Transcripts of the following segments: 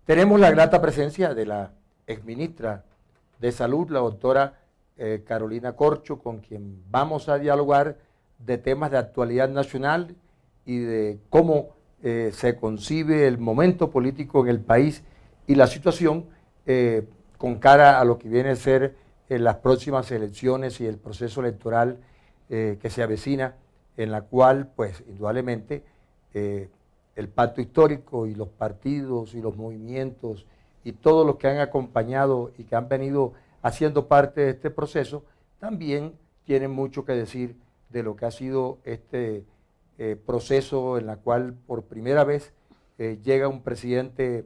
Tenemos la grata presencia de la exministra de Salud, la doctora Carolina Corcho, con quien vamos a dialogar de temas de actualidad nacional y de cómo se concibe el momento político en el país y la situación con cara a lo que viene a ser las próximas elecciones y el proceso electoral que se avecina, en la cual, pues, indudablemente, el pacto histórico y los partidos y los movimientos y todos los que han acompañado y que han venido haciendo parte de este proceso, también tienen mucho que decir de lo que ha sido este proceso en la cual por primera vez llega un presidente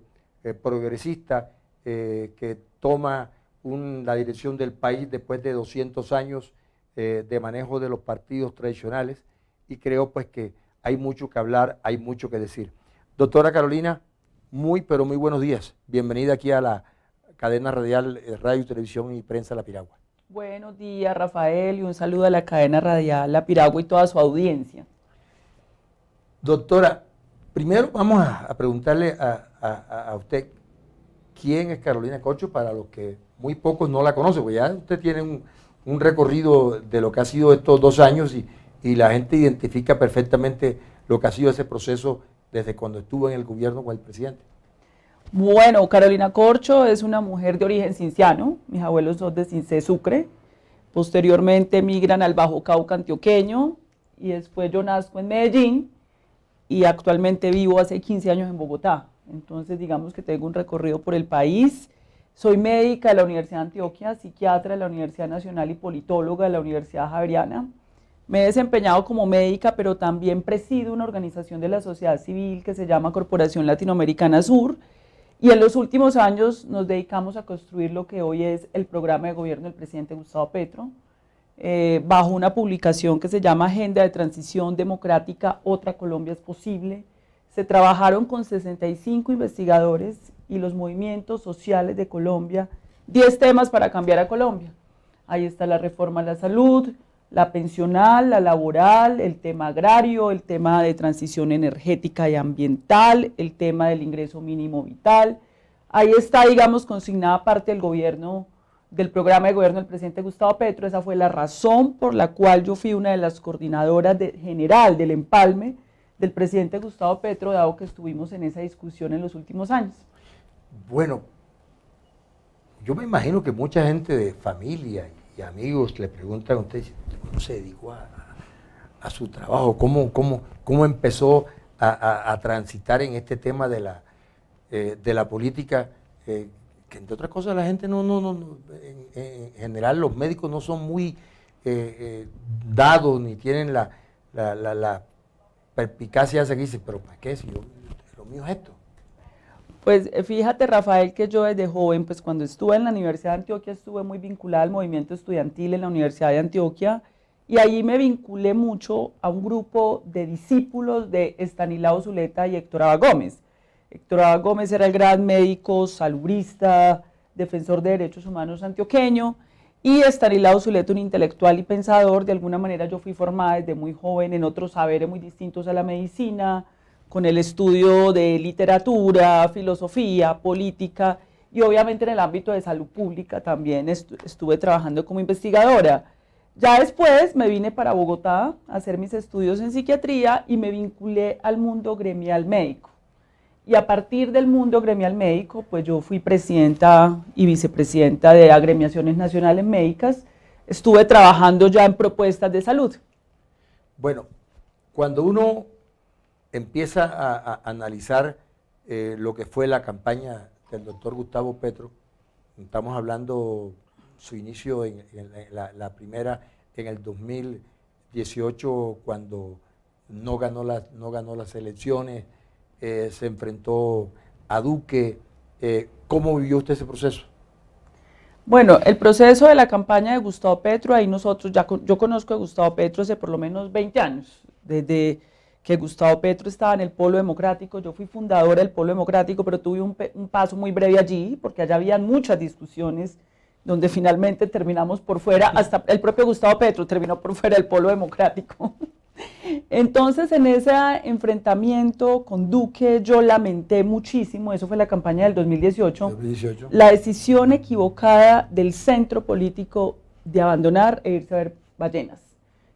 progresista que toma la dirección del país después de 200 años de manejo de los partidos tradicionales, y creo pues que hay mucho que hablar, hay mucho que decir. Doctora Carolina, pero muy buenos días. Bienvenida aquí a la cadena radial Radio, Televisión y Prensa La Piragua. Buenos días, Rafael, y un saludo a la cadena radial La Piragua y toda su audiencia. Doctora, primero vamos a preguntarle a usted quién es Carolina Corcho, para los que muy pocos no la conocen, porque ya usted tiene un recorrido de lo que ha sido estos 2 años y la gente identifica perfectamente lo que ha sido ese proceso desde cuando estuvo en el gobierno con el presidente. Bueno, Carolina Corcho es una mujer de origen cinciano, mis abuelos son de Cincé, Sucre, posteriormente emigran al Bajo Cauca antioqueño y después yo nazco en Medellín y actualmente vivo hace 15 años en Bogotá. Entonces digamos que tengo un recorrido por el país. Soy médica de la Universidad de Antioquia, psiquiatra de la Universidad Nacional y politóloga de la Universidad Javeriana. Me he desempeñado como médica, pero también presido una organización de la sociedad civil que se llama Corporación Latinoamericana Sur, y en los últimos años nos dedicamos a construir lo que hoy es el programa de gobierno del presidente Gustavo Petro, bajo una publicación que se llama Agenda de Transición Democrática, Otra Colombia es Posible. Se trabajaron con 65 investigadores y los movimientos sociales de Colombia, 10 temas para cambiar a Colombia. Ahí está la reforma a la salud, la pensional, la laboral, el tema agrario, el tema de transición energética y ambiental, el tema del ingreso mínimo vital. Ahí está, digamos, consignada parte del gobierno, del programa de gobierno del presidente Gustavo Petro. Esa fue la razón por la cual yo fui una de las coordinadoras general del empalme del presidente Gustavo Petro, dado que estuvimos en esa discusión en los últimos años. Bueno, yo me imagino que mucha gente de familia y amigos le preguntan a usted cómo se dedicó a su trabajo, cómo empezó a transitar en este tema de la política, que entre otras cosas la gente en general los médicos no son muy dados ni tienen la perspicacia esa que dice, pero ¿para qué? Si lo mío es esto. Pues fíjate, Rafael, que yo desde joven, pues cuando estuve en la Universidad de Antioquia estuve muy vinculada al movimiento estudiantil en la Universidad de Antioquia, y allí me vinculé mucho a un grupo de discípulos de Estanislao Zuleta y Héctor Abba Gómez. Héctor Abba Gómez era el gran médico, salubrista, defensor de derechos humanos antioqueño, y Estanislao Zuleta un intelectual y pensador. De alguna manera yo fui formada desde muy joven en otros saberes muy distintos a la medicina, con el estudio de literatura, filosofía, política, y obviamente en el ámbito de salud pública también estuve trabajando como investigadora. Ya después me vine para Bogotá a hacer mis estudios en psiquiatría y me vinculé al mundo gremial médico. Y a partir del mundo gremial médico, pues yo fui presidenta y vicepresidenta de agremiaciones nacionales médicas. Estuve trabajando ya en propuestas de salud. Bueno, cuando uno empieza a analizar lo que fue la campaña del doctor Gustavo Petro, estamos hablando su inicio en la primera en el 2018, cuando no ganó las elecciones, se enfrentó a Duque. ¿Cómo vivió usted ese proceso? Bueno, el proceso de la campaña de Gustavo Petro, ahí yo conozco a Gustavo Petro hace por lo menos 20 años, desde que Gustavo Petro estaba en el Polo Democrático. Yo fui fundadora del Polo Democrático, pero tuve un paso muy breve allí, porque allá habían muchas discusiones, donde finalmente terminamos por fuera, hasta el propio Gustavo Petro terminó por fuera del Polo Democrático. Entonces, en ese enfrentamiento con Duque, yo lamenté muchísimo, eso fue la campaña del 2018, la decisión equivocada del centro político de abandonar e irse a ver ballenas,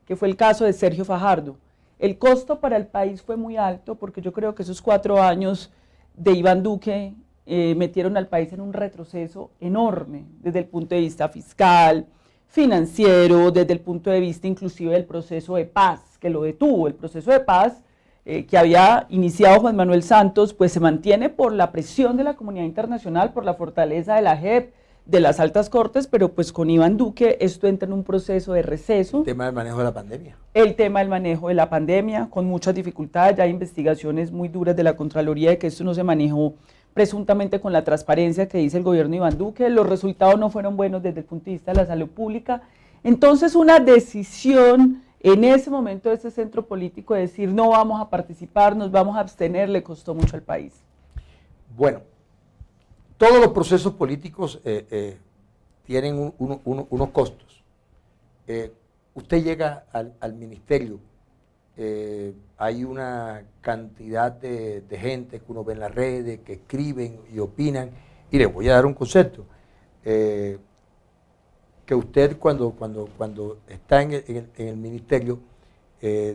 que fue el caso de Sergio Fajardo. El costo para el país fue muy alto, porque yo creo que esos 4 años de Iván Duque metieron al país en un retroceso enorme, desde el punto de vista fiscal, financiero, desde el punto de vista inclusive del proceso de paz, que lo detuvo. El proceso de paz que había iniciado Juan Manuel Santos, pues se mantiene por la presión de la comunidad internacional, por la fortaleza de la JEP, de las altas cortes, pero pues con Iván Duque esto entra en un proceso de receso. El tema del manejo de la pandemia. El tema del manejo de la pandemia, con muchas dificultades, ya hay investigaciones muy duras de la Contraloría de que esto no se manejó presuntamente con la transparencia que dice el gobierno de Iván Duque, los resultados no fueron buenos desde el punto de vista de la salud pública. Entonces, una decisión en ese momento de ese centro político de decir no vamos a participar, nos vamos a abstener, le costó mucho al país. Bueno, todos los procesos políticos tienen unos costos. Usted llega al ministerio, hay una cantidad de gente que uno ve en las redes, que escriben y opinan, y les voy a dar un concepto. Que usted cuando está en el ministerio,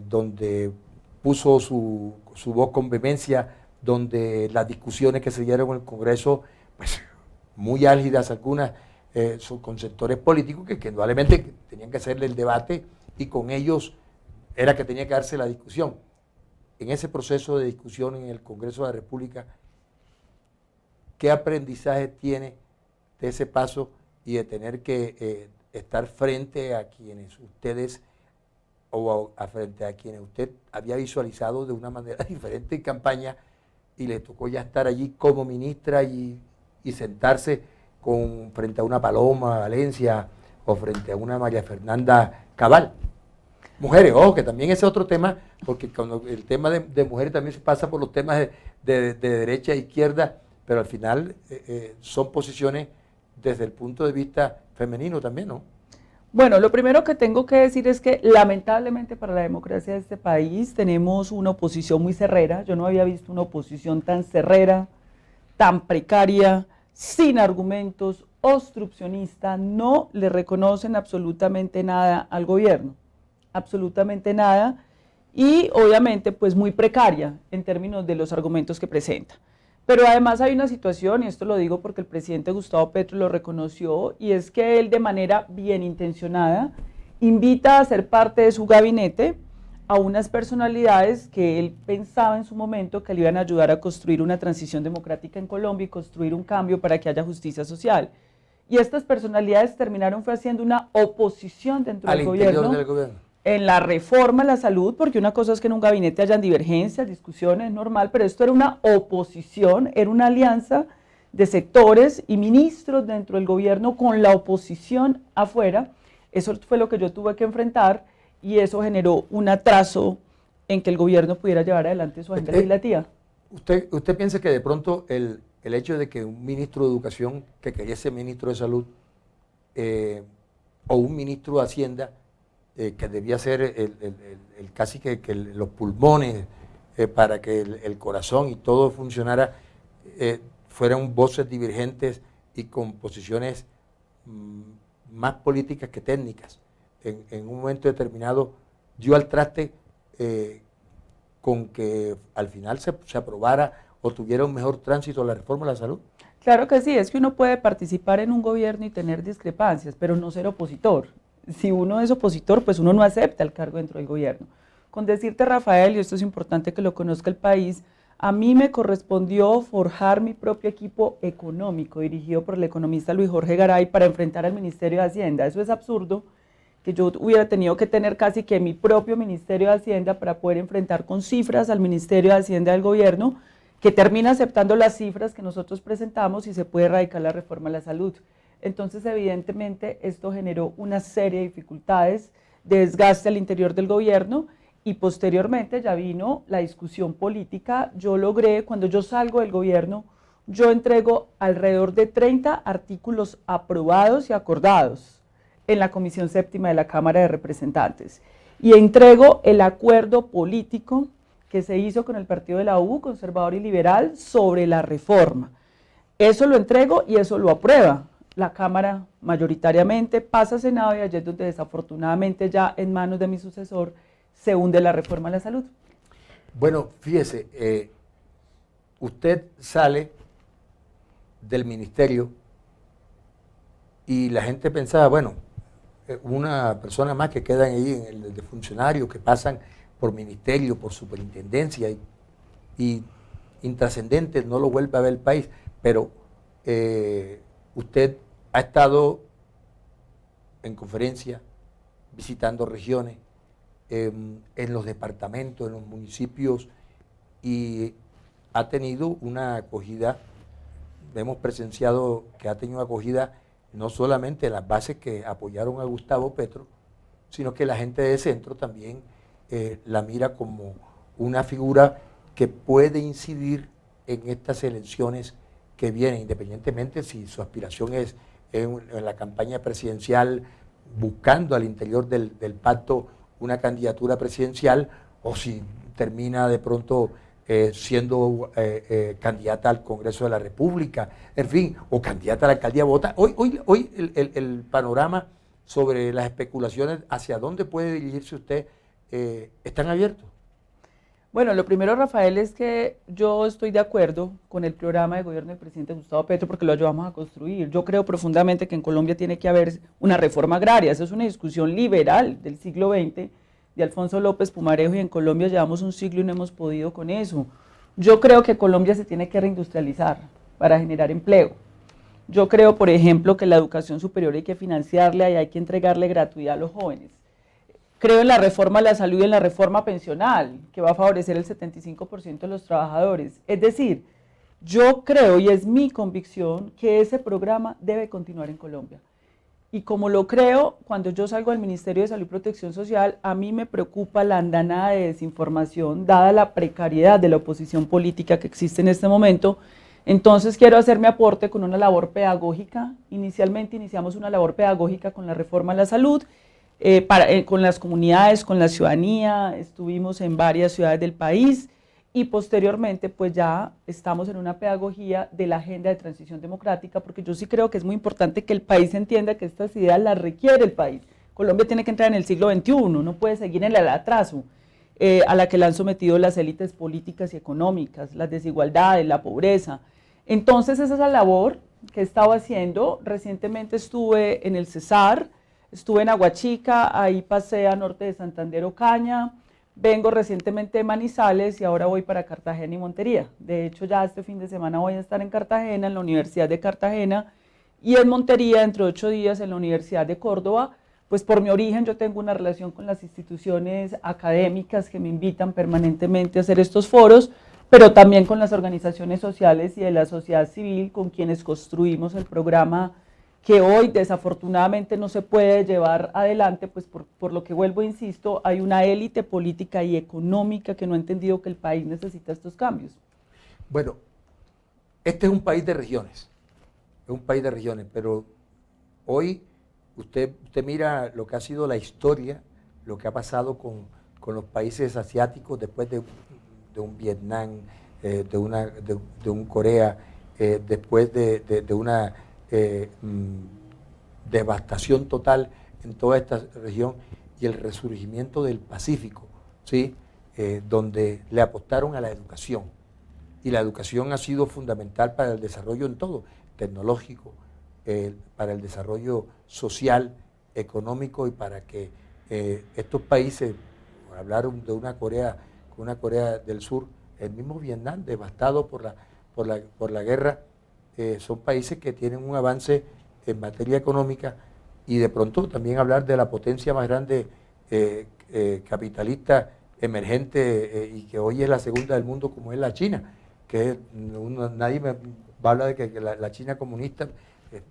donde puso su voz con vehemencia, donde las discusiones que se dieron en el Congreso, pues muy álgidas algunas, son con sectores políticos que indudablemente tenían que hacerle el debate y con ellos era que tenía que darse la discusión. En ese proceso de discusión en el Congreso de la República, ¿qué aprendizaje tiene de ese paso y de tener que estar frente a quienes ustedes frente a quienes usted había visualizado de una manera diferente en campaña y le tocó ya estar allí como ministra y sentarse frente a una Paloma Valencia o frente a una María Fernanda Cabal? Mujeres, ojo, que también ese es otro tema, porque cuando el tema de mujeres también se pasa por los temas de derecha e izquierda, pero al final son posiciones desde el punto de vista femenino también, ¿no? Bueno, lo primero que tengo que decir es que lamentablemente para la democracia de este país tenemos una oposición muy cerrera. Yo no había visto una oposición tan cerrera, tan precaria, sin argumentos, obstruccionista, no le reconocen absolutamente nada al gobierno, absolutamente nada, y obviamente pues muy precaria en términos de los argumentos que presenta. Pero además hay una situación, y esto lo digo porque el presidente Gustavo Petro lo reconoció, y es que él de manera bien intencionada invita a ser parte de su gabinete a unas personalidades que él pensaba en su momento que le iban a ayudar a construir una transición democrática en Colombia y construir un cambio para que haya justicia social. Y estas personalidades terminaron haciendo una oposición dentro del gobierno. En la reforma a la salud, porque una cosa es que en un gabinete hayan divergencias, discusiones, normal, pero esto era una oposición, era una alianza de sectores y ministros dentro del gobierno con la oposición afuera. Eso fue lo que yo tuve que enfrentar y eso generó un atraso en que el gobierno pudiera llevar adelante su agenda legislativa. ¿Usted piensa que de pronto el hecho de que un ministro de Educación que quería ser ministro de Salud o un ministro de Hacienda que debía ser el casi que los pulmones para que el corazón y todo funcionara, fueran voces divergentes y con posiciones más políticas que técnicas? En un momento determinado dio al traste con que al final se aprobara o tuviera un mejor tránsito la reforma de la salud. Claro que sí, es que uno puede participar en un gobierno y tener discrepancias, pero no ser opositor. Si uno es opositor, pues uno no acepta el cargo dentro del gobierno. Con decirte, Rafael, y esto es importante que lo conozca el país, a mí me correspondió forjar mi propio equipo económico, dirigido por el economista Luis Jorge Garay, para enfrentar al Ministerio de Hacienda. Eso es absurdo, que yo hubiera tenido que tener casi que mi propio Ministerio de Hacienda para poder enfrentar con cifras al Ministerio de Hacienda del gobierno, que termina aceptando las cifras que nosotros presentamos y se puede erradicar la reforma a la salud. Entonces, evidentemente, esto generó una serie de dificultades, de desgaste al interior del gobierno y posteriormente ya vino la discusión política. Yo logré, cuando yo salgo del gobierno, yo entrego alrededor de 30 artículos aprobados y acordados en la Comisión Séptima de la Cámara de Representantes. y entrego el acuerdo político que se hizo con el partido de la U, conservador y liberal, sobre la reforma. Eso lo entrego y eso lo aprueba la Cámara mayoritariamente, pasa a Senado y allí es donde desafortunadamente ya en manos de mi sucesor se hunde la reforma a la salud. Bueno, fíjese, usted sale del ministerio y la gente pensaba, bueno, una persona más que quedan ahí en el de funcionarios que pasan por ministerio, por superintendencia y intrascendentes, no lo vuelve a ver el país, pero usted ha estado en conferencias, visitando regiones, en los departamentos, en los municipios, y ha tenido una acogida, hemos presenciado que ha tenido acogida no solamente las bases que apoyaron a Gustavo Petro, sino que la gente de centro también la mira como una figura que puede incidir en estas elecciones que vienen, independientemente si su aspiración es en la campaña presidencial, buscando al interior del pacto una candidatura presidencial, o si termina de pronto siendo candidata al Congreso de la República, en fin, o candidata a la alcaldía de Bogotá. Hoy el panorama sobre las especulaciones, hacia dónde puede dirigirse usted, ¿están abiertos? Bueno, lo primero, Rafael, es que yo estoy de acuerdo con el programa de gobierno del presidente Gustavo Petro porque lo ayudamos a construir. Yo creo profundamente que en Colombia tiene que haber una reforma agraria. Esa es una discusión liberal del siglo XX de Alfonso López Pumarejo y en Colombia llevamos un siglo y no hemos podido con eso. Yo creo que Colombia se tiene que reindustrializar para generar empleo. Yo creo, por ejemplo, que la educación superior hay que financiarla y hay que entregarle gratuidad a los jóvenes. Creo en la reforma a la salud y en la reforma pensional, que va a favorecer el 75% de los trabajadores. Es decir, yo creo, y es mi convicción, que ese programa debe continuar en Colombia. Y como lo creo, cuando yo salgo del Ministerio de Salud y Protección Social, a mí me preocupa la andanada de desinformación, dada la precariedad de la oposición política que existe en este momento. Entonces quiero hacer mi aporte con una labor pedagógica. Inicialmente iniciamos una labor pedagógica con la reforma a la salud, con las comunidades, con la ciudadanía, estuvimos en varias ciudades del país y posteriormente pues ya estamos en una pedagogía de la agenda de transición democrática, porque yo sí creo que es muy importante que el país entienda que estas ideas las requiere el país. Colombia tiene que entrar en el siglo XXI, no puede seguir en el atraso a la que la han sometido las élites políticas y económicas, las desigualdades, la pobreza. Entonces esa es la labor que he estado haciendo. Recientemente estuve en el Cesar, estuve en Aguachica, ahí pasé a norte de Santander, Ocaña, vengo recientemente de Manizales y ahora voy para Cartagena y Montería. De hecho, ya este fin de semana voy a estar en Cartagena, en la Universidad de Cartagena, y en Montería, dentro de 8 días, en la Universidad de Córdoba. Pues por mi origen yo tengo una relación con las instituciones académicas que me invitan permanentemente a hacer estos foros, pero también con las organizaciones sociales y de la sociedad civil con quienes construimos el programa que hoy desafortunadamente no se puede llevar adelante, pues por lo que vuelvo e insisto, hay una élite política y económica que no ha entendido que el país necesita estos cambios. Bueno, este es un país de regiones, pero hoy usted mira lo que ha sido la historia, lo que ha pasado con los países asiáticos después de un Vietnam, de un Corea, después de una devastación total en toda esta región y el resurgimiento del Pacífico, ¿sí? Donde le apostaron a la educación. Y la educación ha sido fundamental para el desarrollo en todo, tecnológico, para el desarrollo social, económico y para que estos países, por hablar de una Corea del Sur, el mismo Vietnam, devastado por la guerra, son países que tienen un avance en materia económica y de pronto también hablar de la potencia más grande capitalista emergente y que hoy es la segunda del mundo como es la China, que nadie me va a hablar de que la China comunista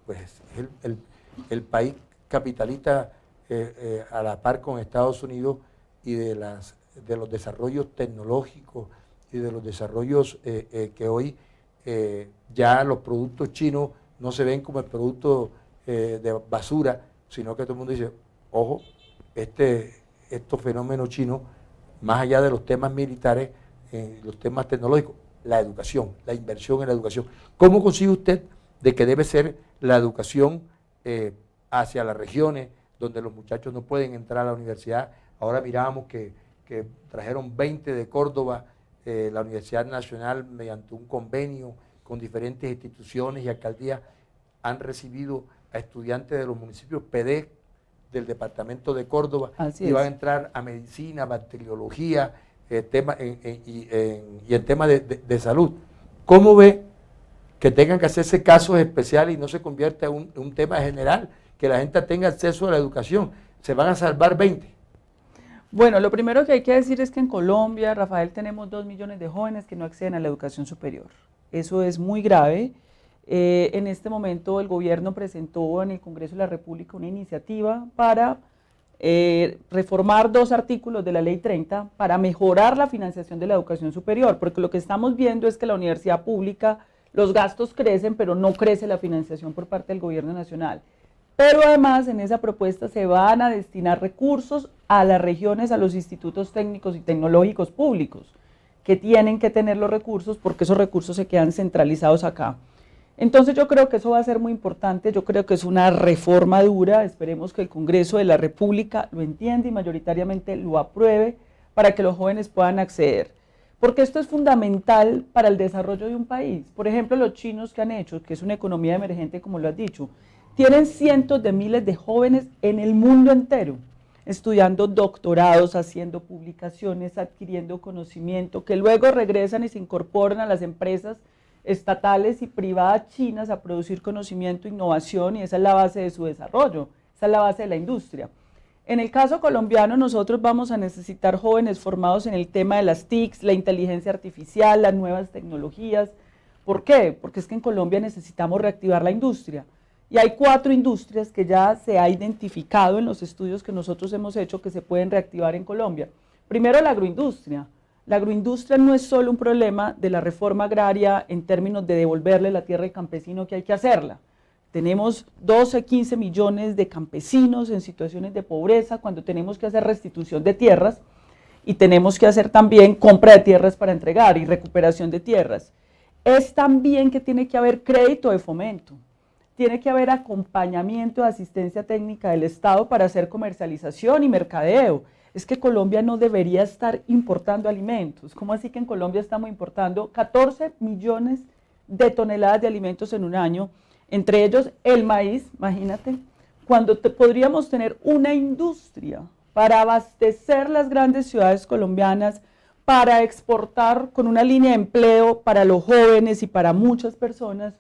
pues es el país capitalista a la par con Estados Unidos y de los desarrollos tecnológicos y de los desarrollos que hoy ya los productos chinos no se ven como el producto de basura, sino que todo el mundo dice, ojo, este estos fenómenos chinos, más allá de los temas militares, los temas tecnológicos, la educación, la inversión en la educación. ¿Cómo consigue usted de que debe ser la educación hacia las regiones donde los muchachos no pueden entrar a la universidad? Ahora mirábamos que trajeron 20 de Córdoba, la Universidad Nacional, mediante un convenio con diferentes instituciones y alcaldías, han recibido a estudiantes de los municipios PD del departamento de Córdoba y van a entrar a medicina, bacteriología y el tema de salud. ¿Cómo ve que tengan que hacerse casos especiales y no se convierta en un tema general, que la gente tenga acceso a la educación? Se van a salvar 20. Bueno, lo primero que hay que decir es que en Colombia, Rafael, tenemos 2 millones de jóvenes que no acceden a la educación superior. Eso es muy grave. En este momento el gobierno presentó en el Congreso de la República una iniciativa para reformar 2 artículos de la Ley 30 para mejorar la financiación de la educación superior, porque lo que estamos viendo es que la universidad pública, los gastos crecen, pero no crece la financiación por parte del gobierno nacional. Pero además en esa propuesta se van a destinar recursos a las regiones, a los institutos técnicos y tecnológicos públicos, que tienen que tener los recursos porque esos recursos se quedan centralizados acá. Entonces yo creo que eso va a ser muy importante, yo creo que es una reforma dura, esperemos que el Congreso de la República lo entienda y mayoritariamente lo apruebe para que los jóvenes puedan acceder. Porque esto es fundamental para el desarrollo de un país. Por ejemplo, los chinos que han hecho, que es una economía emergente como lo has dicho, tienen cientos de miles de jóvenes en el mundo entero, estudiando doctorados, haciendo publicaciones, adquiriendo conocimiento, que luego regresan y se incorporan a las empresas estatales y privadas chinas a producir conocimiento, innovación, y esa es la base de su desarrollo, esa es la base de la industria. En el caso colombiano, nosotros vamos a necesitar jóvenes formados en el tema de las TICs, la inteligencia artificial, las nuevas tecnologías. ¿Por qué? Porque es que en Colombia necesitamos reactivar la industria. Y hay 4 industrias que ya se ha identificado en los estudios que nosotros hemos hecho que se pueden reactivar en Colombia. Primero, la agroindustria. La agroindustria no es solo un problema de la reforma agraria en términos de devolverle la tierra al campesino, que hay que hacerla. Tenemos 12, 15 millones de campesinos en situaciones de pobreza cuando tenemos que hacer restitución de tierras y tenemos que hacer también compra de tierras para entregar y recuperación de tierras. Es también que tiene que haber crédito de fomento. Tiene que haber acompañamiento de asistencia técnica del Estado para hacer comercialización y mercadeo. Es que Colombia no debería estar importando alimentos. ¿Cómo así que en Colombia estamos importando 14 millones de toneladas de alimentos en un año? Entre ellos el maíz, imagínate, cuando podríamos tener una industria para abastecer las grandes ciudades colombianas, para exportar con una línea de empleo para los jóvenes y para muchas personas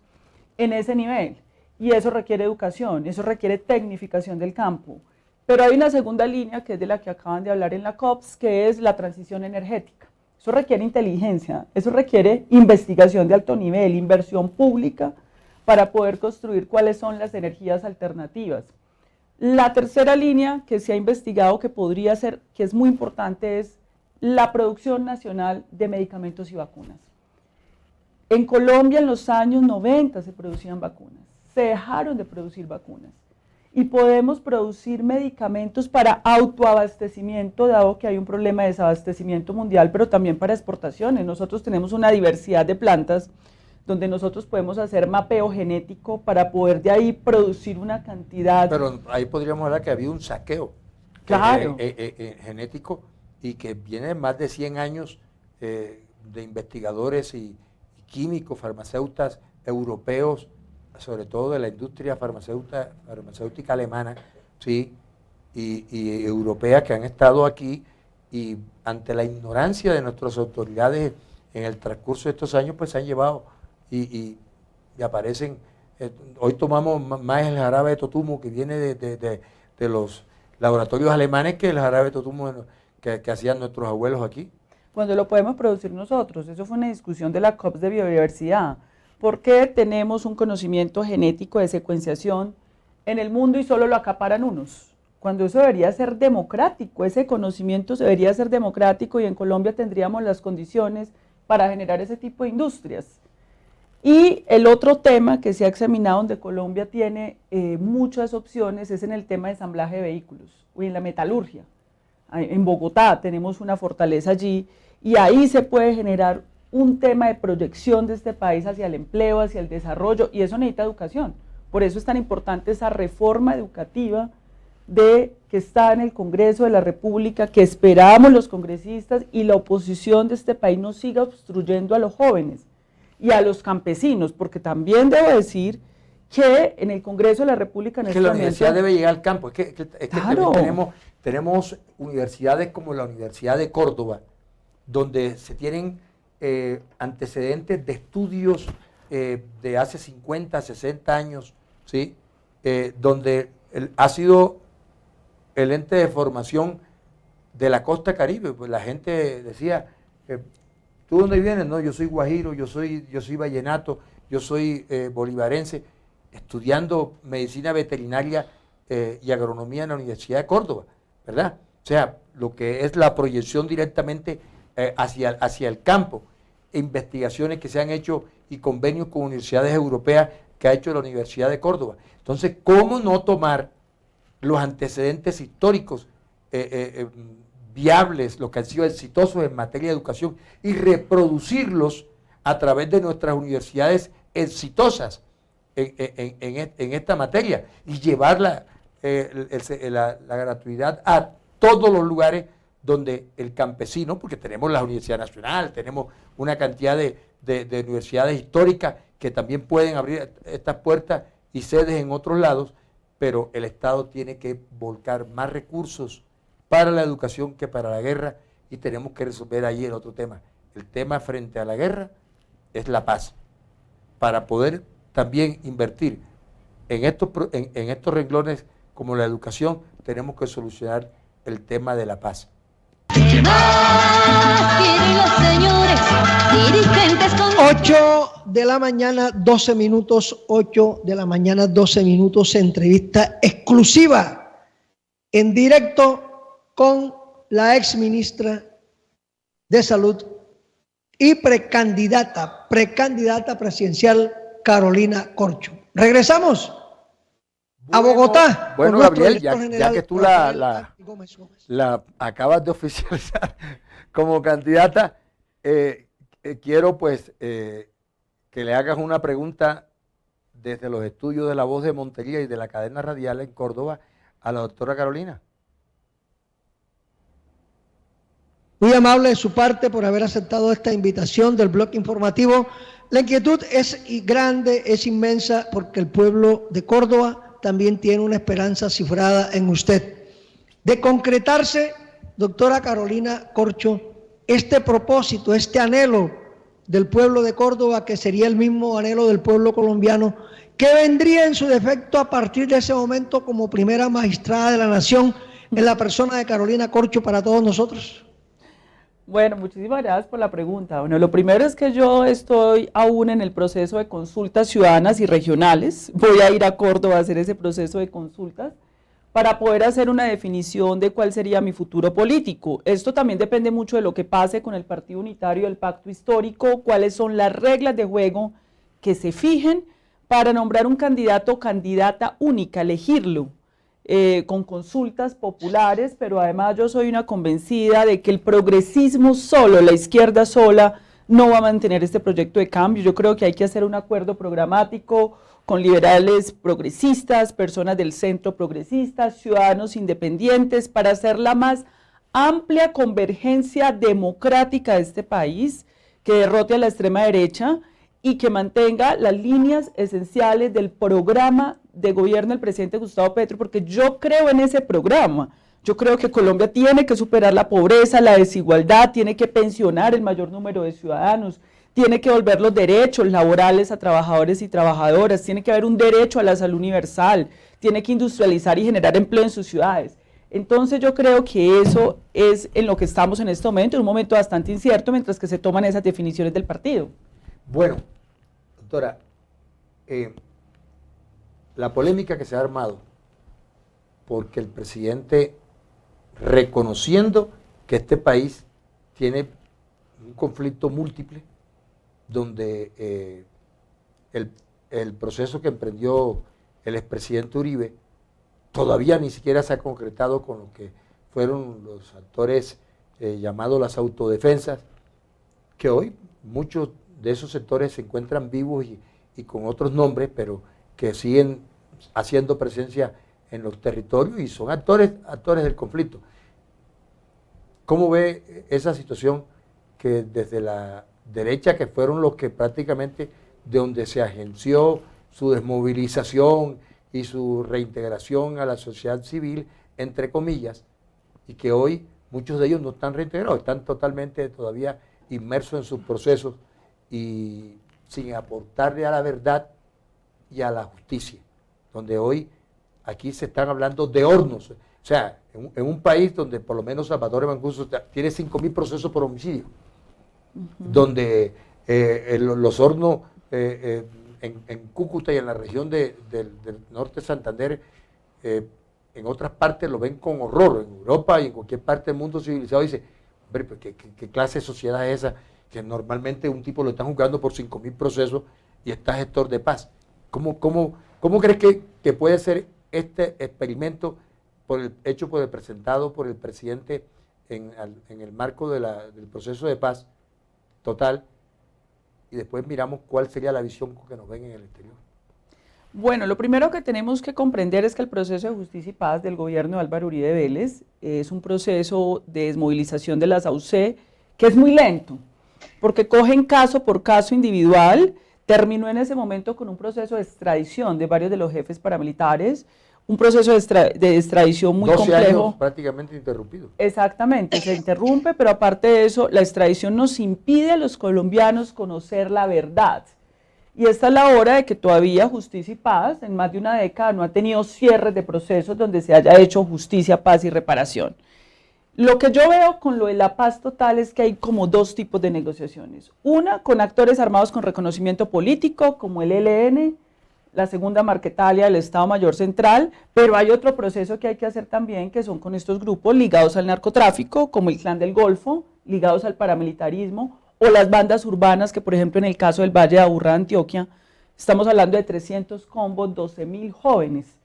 en ese nivel. Y eso requiere educación, eso requiere tecnificación del campo. Pero hay una segunda línea que es de la que acaban de hablar en la COPS, que es la transición energética. Eso requiere inteligencia, eso requiere investigación de alto nivel, inversión pública para poder construir cuáles son las energías alternativas. La tercera línea que se ha investigado que podría ser, que es muy importante, es la producción nacional de medicamentos y vacunas. En Colombia en los años 90 se producían vacunas. Se dejaron de producir vacunas y podemos producir medicamentos para autoabastecimiento, dado que hay un problema de desabastecimiento mundial, pero también para exportaciones. Nosotros tenemos una diversidad de plantas donde nosotros podemos hacer mapeo genético para poder de ahí producir una cantidad. Pero ahí podríamos hablar que ha habido un saqueo claro. Genético y que viene de más de 100 años de investigadores y químicos, farmacéuticos europeos, sobre todo de la industria farmacéutica alemana, ¿sí? y europea, que han estado aquí, y ante la ignorancia de nuestras autoridades en el transcurso de estos años, pues se han llevado y aparecen. Hoy tomamos más el jarabe de totumo que viene de los laboratorios alemanes que el jarabe de totumo que hacían nuestros abuelos aquí. Cuando lo podemos producir nosotros, eso fue una discusión de la COPS de biodiversidad. ¿Por qué tenemos un conocimiento genético de secuenciación en el mundo y solo lo acaparan unos? Cuando eso debería ser democrático, ese conocimiento debería ser democrático y en Colombia tendríamos las condiciones para generar ese tipo de industrias. Y el otro tema que se ha examinado donde Colombia tiene muchas opciones es en el tema de ensamblaje de vehículos o en la metalurgia. en Bogotá tenemos una fortaleza allí, y ahí se puede generar un tema de proyección de este país hacia el empleo, hacia el desarrollo, y eso necesita educación. Por eso es tan importante esa reforma educativa que está en el Congreso de la República, que esperamos los congresistas y la oposición de este país no siga obstruyendo a los jóvenes y a los campesinos, porque también debo decir que en el Congreso de la República en que la universidad debe llegar al campo. Es que claro, tenemos universidades como la Universidad de Córdoba, donde se tienen antecedentes de estudios de hace 50, 60 años, ¿sí? Donde ha sido el ente de formación de la costa Caribe. Pues la gente decía, ¿tú dónde vienes? No, yo soy guajiro, yo soy vallenato, yo soy bolivarense, estudiando medicina veterinaria y agronomía en la Universidad de Córdoba, ¿verdad? O sea, lo que es la proyección directamente hacia el campo, investigaciones que se han hecho y convenios con universidades europeas que ha hecho la Universidad de Córdoba. Entonces, ¿cómo no tomar los antecedentes históricos viables, los que han sido exitosos en materia de educación, y reproducirlos a través de nuestras universidades exitosas en esta materia, y llevar la gratuidad a todos los lugares donde el campesino, porque tenemos la Universidad Nacional, tenemos una cantidad de universidades históricas que también pueden abrir estas puertas y sedes en otros lados, pero el Estado tiene que volcar más recursos para la educación que para la guerra, y tenemos que resolver ahí el otro tema. El tema frente a la guerra es la paz, para poder también invertir en estos renglones como la educación. Tenemos que solucionar el tema de la paz. ¿Qué más quieren los señores dirigentes con 8 de la mañana, 12 minutos, 8 de la mañana, 12 minutos, entrevista exclusiva en directo con la ex ministra de Salud y precandidata presidencial Carolina Corcho. Regresamos a Bogotá. Bueno, Gabriel, ya que tú la acabas de oficializar como candidata, quiero pues que le hagas una pregunta desde los estudios de La Voz de Montería y de la cadena radial en Córdoba a la doctora Carolina. Muy amable de su parte por haber aceptado esta invitación del bloque informativo. La inquietud es grande, es inmensa, porque el pueblo de Córdoba también tiene una esperanza cifrada en usted. De concretarse, doctora Carolina Corcho, este propósito, este anhelo del pueblo de Córdoba, que sería el mismo anhelo del pueblo colombiano, ¿qué vendría en su defecto a partir de ese momento como primera magistrada de la nación en la persona de Carolina Corcho para todos nosotros? Bueno, muchísimas gracias por la pregunta. Bueno, lo primero es que yo estoy aún en el proceso de consultas ciudadanas y regionales. Voy a ir a Córdoba a hacer ese proceso de consultas para poder hacer una definición de cuál sería mi futuro político. Esto también depende mucho de lo que pase con el Partido Unitario del Pacto Histórico, cuáles son las reglas de juego que se fijen para nombrar un candidato o candidata única, elegirlo. Con consultas populares, pero además yo soy una convencida de que el progresismo solo, la izquierda sola, no va a mantener este proyecto de cambio. Yo creo que hay que hacer un acuerdo programático con liberales progresistas, personas del centro progresistas, ciudadanos independientes, para hacer la más amplia convergencia democrática de este país, que derrote a la extrema derecha y que mantenga las líneas esenciales del programa de gobierno del presidente Gustavo Petro, porque yo creo en ese programa. Yo creo que Colombia tiene que superar la pobreza, la desigualdad, tiene que pensionar el mayor número de ciudadanos, tiene que volver los derechos laborales a trabajadores y trabajadoras, tiene que haber un derecho a la salud universal, tiene que industrializar y generar empleo en sus ciudades. Entonces yo creo que eso es en lo que estamos en este momento, en un momento bastante incierto, mientras que se toman esas definiciones del partido. Bueno, doctora, la polémica que se ha armado porque el presidente, reconociendo que este país tiene un conflicto múltiple, donde el proceso que emprendió el expresidente Uribe todavía ni siquiera se ha concretado con lo que fueron los actores llamados las autodefensas, que hoy muchos de esos sectores se encuentran vivos y con otros nombres, pero que siguen haciendo presencia en los territorios y son actores del conflicto. ¿Cómo ve esa situación que desde la derecha, que fueron los que prácticamente de donde se agenció su desmovilización y su reintegración a la sociedad civil, entre comillas, y que hoy muchos de ellos no están reintegrados, están totalmente todavía inmersos en sus procesos y sin aportarle a la verdad y a la justicia, donde hoy aquí se están hablando de hornos, o sea, en un país donde por lo menos Salvatore Mancuso tiene 5.000 procesos por homicidio, donde los hornos en Cúcuta y en la región del norte de Santander, en otras partes lo ven con horror, en Europa y en cualquier parte del mundo civilizado dice, hombre, pues, ¿qué clase de sociedad es esa? Que normalmente un tipo lo están juzgando por 5.000 procesos y está gestor de paz. ¿Cómo crees que puede ser este experimento hecho por el presentado por el presidente en el marco del proceso de paz total? Y después miramos cuál sería la visión que nos ven en el exterior. Bueno, lo primero que tenemos que comprender es que el proceso de justicia y paz del gobierno de Álvaro Uribe Vélez es un proceso de desmovilización de las AUC que es muy lento, porque cogen caso por caso individual. Terminó en ese momento con un proceso de extradición de varios de los jefes paramilitares, un proceso de extradición muy 12 complejo. años prácticamente interrumpido. Exactamente, se interrumpe, pero aparte de eso, la extradición nos impide a los colombianos conocer la verdad. Y esta es la hora de que todavía Justicia y Paz, en más de una década, no ha tenido cierres de procesos donde se haya hecho justicia, paz y reparación. Lo que yo veo con lo de la paz total es que hay como dos tipos de negociaciones. Una con actores armados con reconocimiento político, como el ELN, la segunda Marquetalia del Estado Mayor Central, pero hay otro proceso que hay que hacer también, que son con estos grupos ligados al narcotráfico, como el Clan del Golfo, ligados al paramilitarismo, o las bandas urbanas, que por ejemplo en el caso del Valle de Aburrá de Antioquia, estamos hablando de 300 combos, 12.000 jóvenes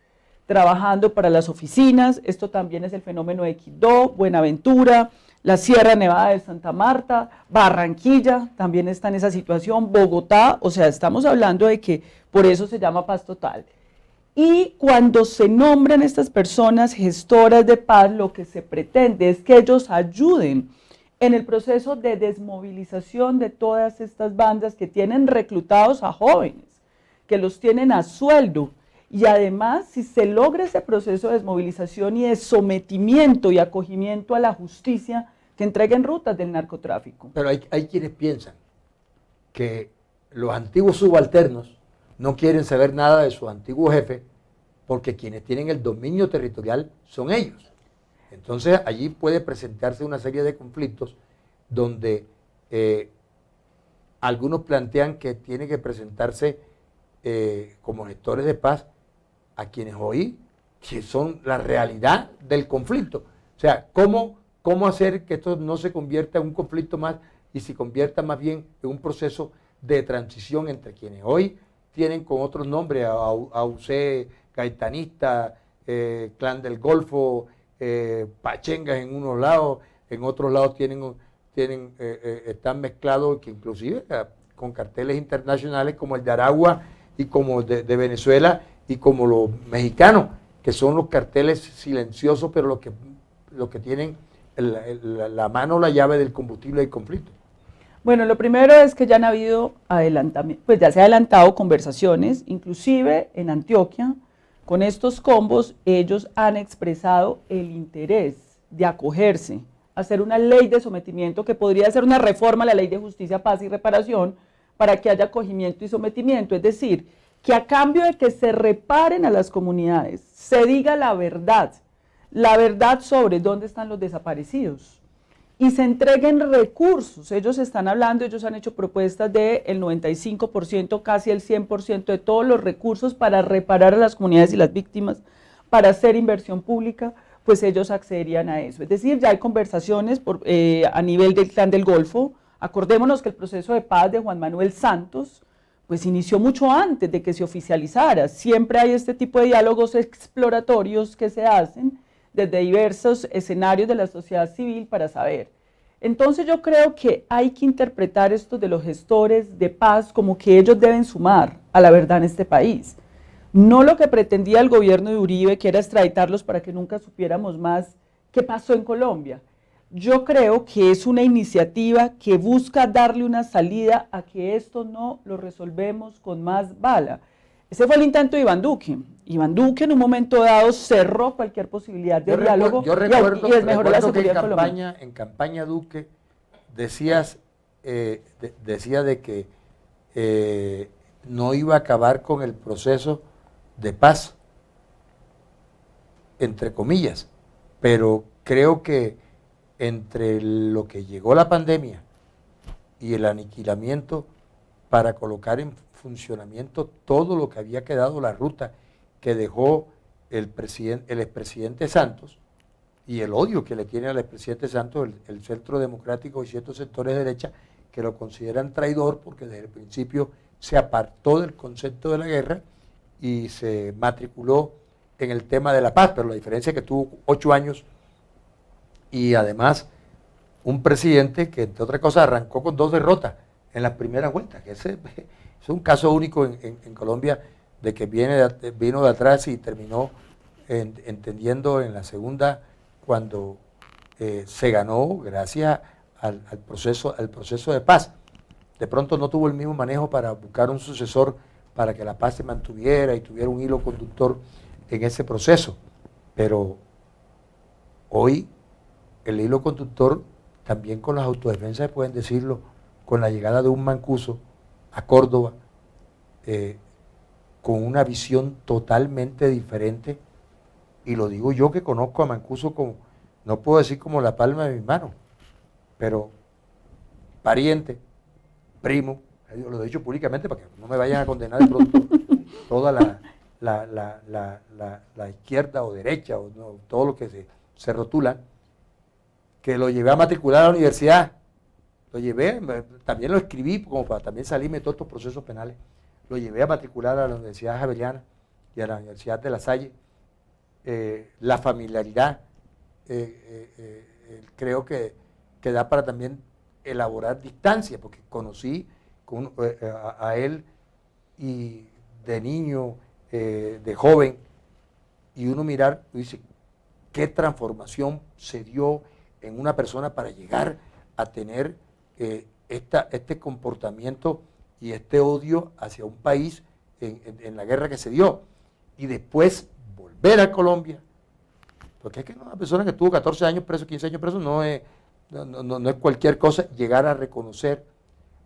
trabajando para las oficinas. Esto también es el fenómeno de Quibdó, Buenaventura, la Sierra Nevada de Santa Marta, Barranquilla también está en esa situación, Bogotá, o sea, estamos hablando de que por eso se llama paz total. Y cuando se nombran estas personas gestoras de paz, lo que se pretende es que ellos ayuden en el proceso de desmovilización de todas estas bandas que tienen reclutados a jóvenes, que los tienen a sueldo. Y además, si se logra ese proceso de desmovilización y de sometimiento y acogimiento a la justicia, que entreguen rutas del narcotráfico. Pero hay quienes piensan que los antiguos subalternos no quieren saber nada de sus antiguos jefes porque quienes tienen el dominio territorial son ellos. Entonces allí puede presentarse una serie de conflictos donde algunos plantean que tiene que presentarse como gestores de paz a quienes hoy que son la realidad del conflicto. O sea, ¿cómo hacer que esto no se convierta en un conflicto más y se convierta más bien en un proceso de transición entre quienes hoy tienen con otros nombres, AUC, Gaetanista, Clan del Golfo, Pachengas en unos lados, en otros lados están mezclados, que inclusive con carteles internacionales como el de Aragua y como de Venezuela y como los mexicanos, que son los carteles silenciosos, pero los que tienen la mano, la llave del combustible del conflicto. Bueno, lo primero es que ya han habido adelantamientos, pues ya se han adelantado conversaciones, inclusive en Antioquia, con estos combos ellos han expresado el interés de acogerse, hacer una ley de sometimiento que podría ser una reforma a la ley de justicia, paz y reparación para que haya acogimiento y sometimiento, es decir, que a cambio de que se reparen a las comunidades, se diga la verdad sobre dónde están los desaparecidos y se entreguen recursos. Ellos están hablando, ellos han hecho propuestas del 95%, casi el 100% de todos los recursos para reparar a las comunidades y las víctimas, para hacer inversión pública, pues ellos accederían a eso. Es decir, ya hay conversaciones a nivel del Clan del Golfo. Acordémonos que el proceso de paz de Juan Manuel Santos pues inició mucho antes de que se oficializara. Siempre hay este tipo de diálogos exploratorios que se hacen desde diversos escenarios de la sociedad civil para saber. Entonces yo creo que hay que interpretar esto de los gestores de paz como que ellos deben sumar a la verdad en este país. No lo que pretendía el gobierno de Uribe, que era extraditarlos para que nunca supiéramos más qué pasó en Colombia. Yo creo que es una iniciativa que busca darle una salida a que esto no lo resolvemos con más bala. Ese fue el intento de Iván Duque. Iván Duque en un momento dado cerró cualquier posibilidad de diálogo y desmejoró la seguridad colombiana. En campaña Duque decía de que no iba a acabar con el proceso de paz, entre comillas, pero creo que entre lo que llegó la pandemia y el aniquilamiento para colocar en funcionamiento todo lo que había quedado, la ruta que dejó el expresidente Santos y el odio que le tiene al expresidente Santos, el Centro Democrático y ciertos sectores de derecha que lo consideran traidor porque desde el principio se apartó del concepto de la guerra y se matriculó en el tema de la paz, pero la diferencia es que tuvo 8 años y además un presidente que entre otras cosas arrancó con 2 derrotas en las primeras vueltas, que ese es un caso único en Colombia de que vino de atrás y terminó entendiendo en la segunda cuando se ganó gracias al proceso de paz. De pronto no tuvo el mismo manejo para buscar un sucesor para que la paz se mantuviera y tuviera un hilo conductor en ese proceso. Pero hoy el hilo conductor, también con las autodefensas pueden decirlo, con la llegada de un Mancuso a Córdoba, con una visión totalmente diferente, y lo digo yo que conozco a Mancuso como, no puedo decir como la palma de mi mano, pero pariente, primo, yo lo he dicho públicamente para que no me vayan a condenar de pronto toda la izquierda o derecha, o no, todo lo que se rotulan, que lo llevé a matricular a la universidad, lo llevé, también lo escribí como para también salirme de todos estos procesos penales, lo llevé a matricular a la Universidad Javeriana y a la Universidad de La Salle. La familiaridad creo que da para también elaborar distancia, porque conocí a él y de niño, de joven, y uno mirar y dice, qué transformación se dio en una persona para llegar a tener este comportamiento y este odio hacia un país en la guerra que se dio, y después volver a Colombia, porque es que una persona que tuvo 14 años preso, 15 años preso, no es cualquier cosa, llegar a reconocer,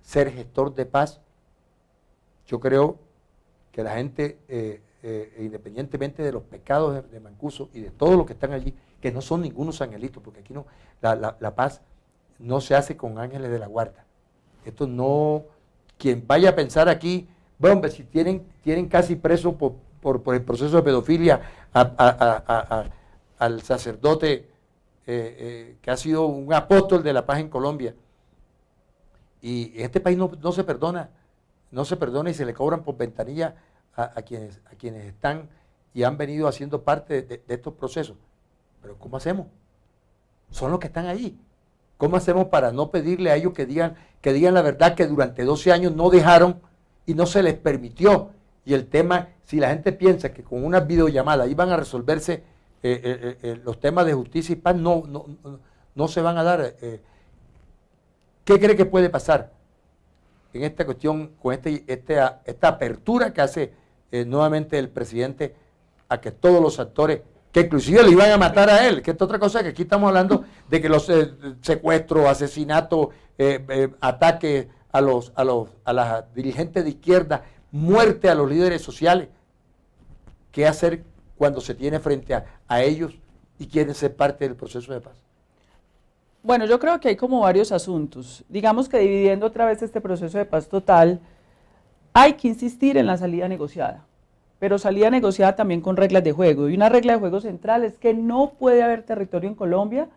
ser gestor de paz. Yo creo que la gente, independientemente de los pecados de Mancuso y de todos los que están allí, que no son ningunos angelitos, porque aquí no, la paz no se hace con ángeles de la guarda. Esto no, quien vaya a pensar aquí, bueno, hombre, si tienen casi preso por el proceso de pedofilia al sacerdote que ha sido un apóstol de la paz en Colombia, y en este país no se perdona y se le cobran por ventanilla a quienes están y han venido haciendo parte de estos procesos. Pero ¿cómo hacemos? Son los que están ahí. ¿Cómo hacemos para no pedirle a ellos que digan la verdad, que durante 12 años no dejaron y no se les permitió? Y el tema, si la gente piensa que con una videollamada iban a resolverse los temas de justicia y paz, no se van a dar. ¿Qué cree que puede pasar en esta cuestión, con esta apertura que hace nuevamente el presidente a que todos los actores, que inclusive le iban a matar a él, que esta otra cosa, que aquí estamos hablando de que los secuestros, asesinatos, ataques a las dirigentes de izquierda, muerte a los líderes sociales? ¿Qué hacer cuando se tiene frente a ellos y quieren ser parte del proceso de paz? Bueno, yo creo que hay como varios asuntos. Digamos que dividiendo otra vez este proceso de paz total, hay que insistir en la salida negociada, pero salida negociada también con reglas de juego. Y una regla de juego central es que no puede haber territorio en Colombia